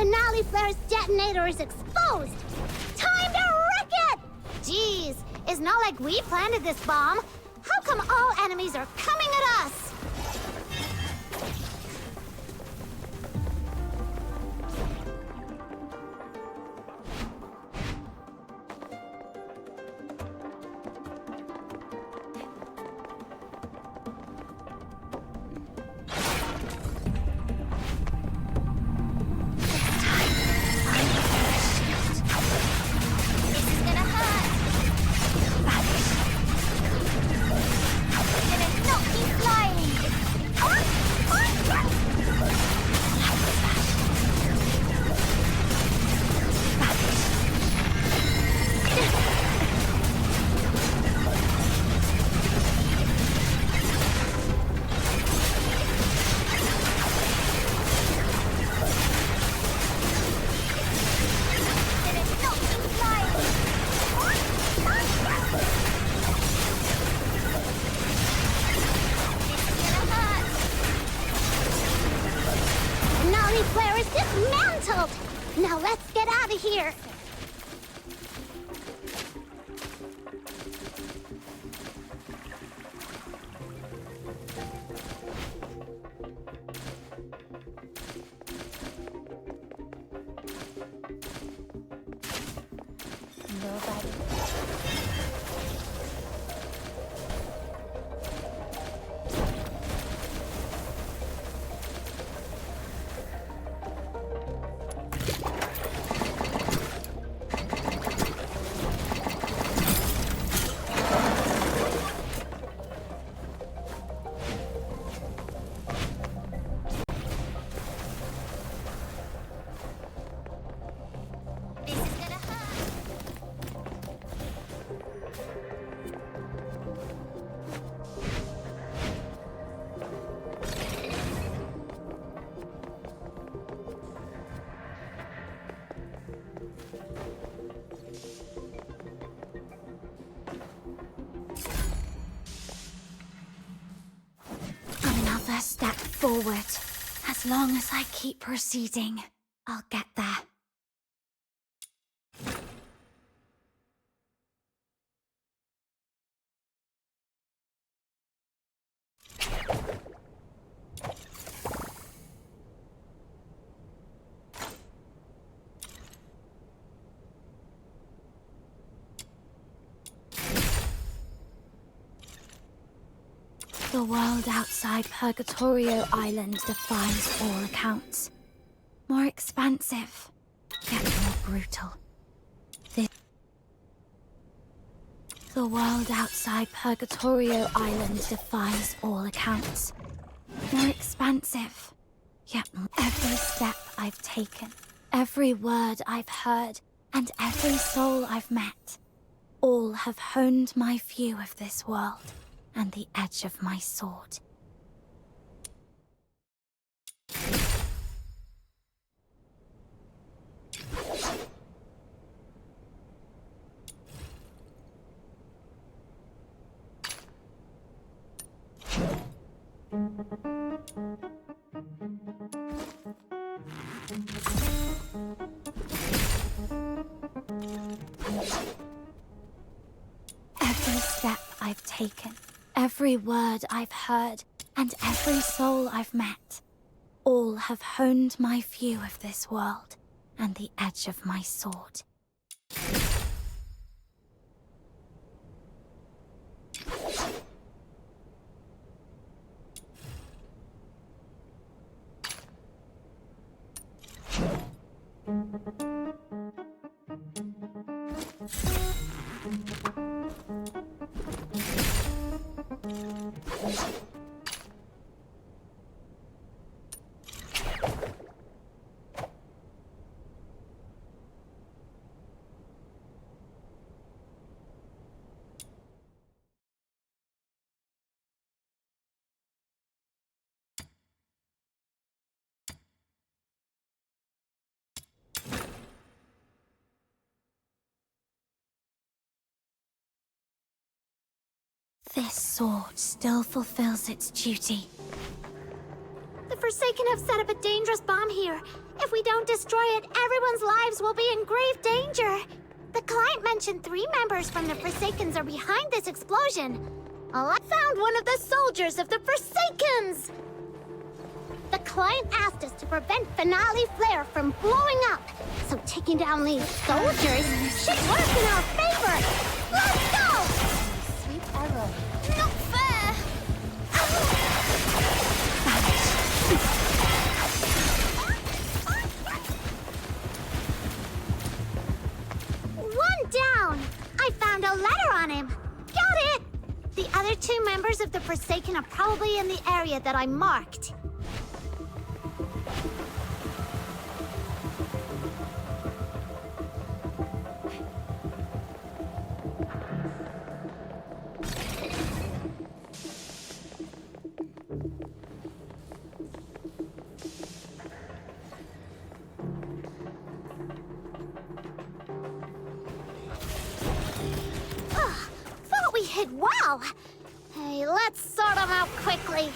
Finale Flare's detonator is exposed! Time to wreck it! Jeez, it's not like we planted this bomb. How come all enemies are coming at us? Flare is dismantled! Now let's get out of here! Another step forward. As long as I keep proceeding, I'll get there. The world outside Purgatorio Island defies all accounts. More expansive, yet more brutal. The world outside Purgatorio Island defies all accounts. More expansive, yet every step I've taken, every word I've heard, and every soul I've met, all have honed my view of this world and the edge of my sword. Every step I've taken, every word I've heard, and every soul I've met, all have honed my view of this world and the edge of my sword. This sword still fulfills its duty. The Forsaken have set up a dangerous bomb here. If we don't destroy it, everyone's lives will be in grave danger. The client mentioned 3 members from the Forsakens are behind this explosion. I found one of the soldiers of the Forsakens! The client asked us to prevent Finale Flare from blowing up. So taking down these soldiers should work in our favor. Let's go! Sweet arrow. Not fair! One down! I found a letter on him. Got it! The other 2 members of the Forsaken are probably in the area that I marked. Thought we hid well. Hey, let's sort them out quickly.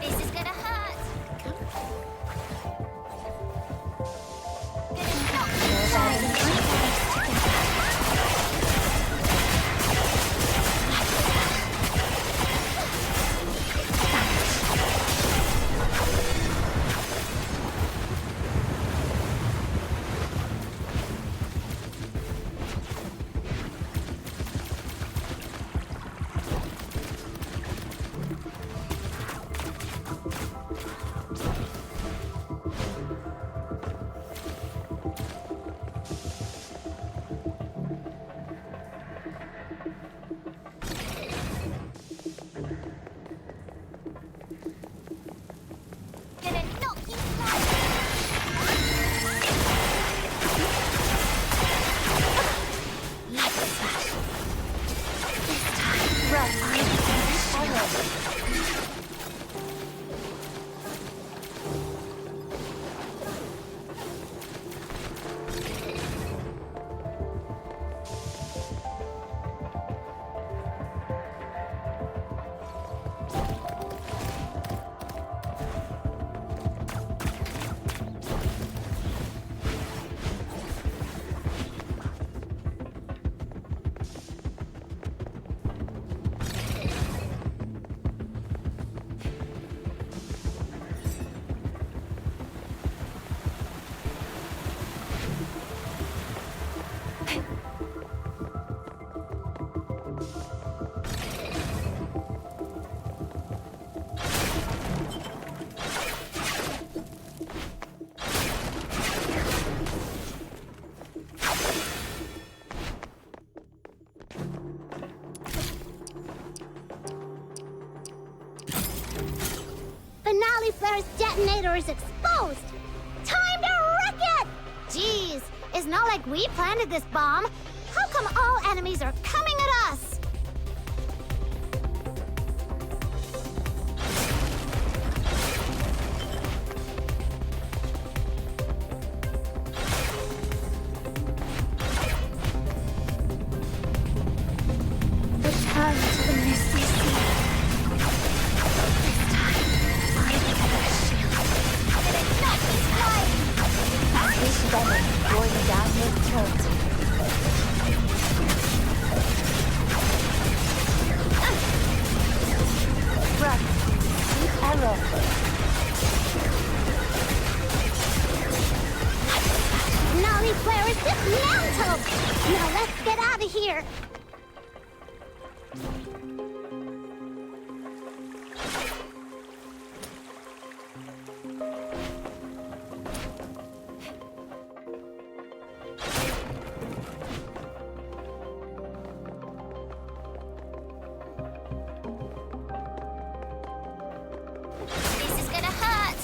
This is gonna hurt. story's exposed! Time to wreck it! Jeez, it's not like we planted this bomb. How come all enemies are coming at us? Return to the misty sea. This time, I will get a shield. And it's not this time! This venom going down your throat. Run. Deep arrow. Nolly Flare is dismantled! Now let's get out of here! This is gonna hurt!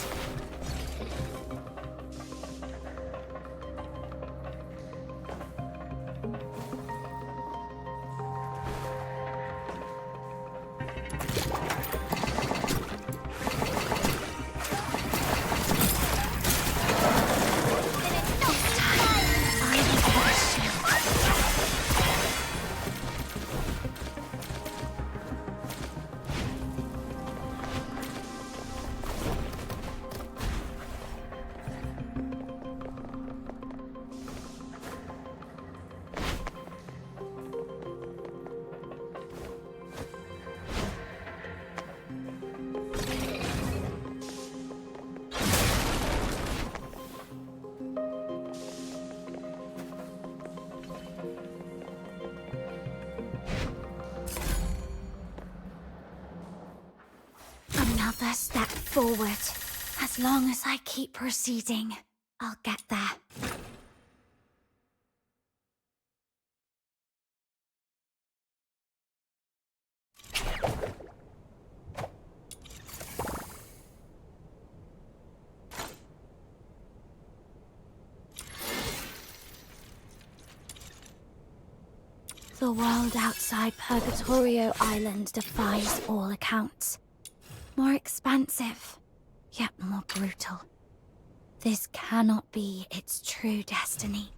Another step forward. As long as I keep proceeding, I'll get there. The world outside Purgatorio Island defies all accounts. More expansive, yet more brutal. This cannot be its true destiny.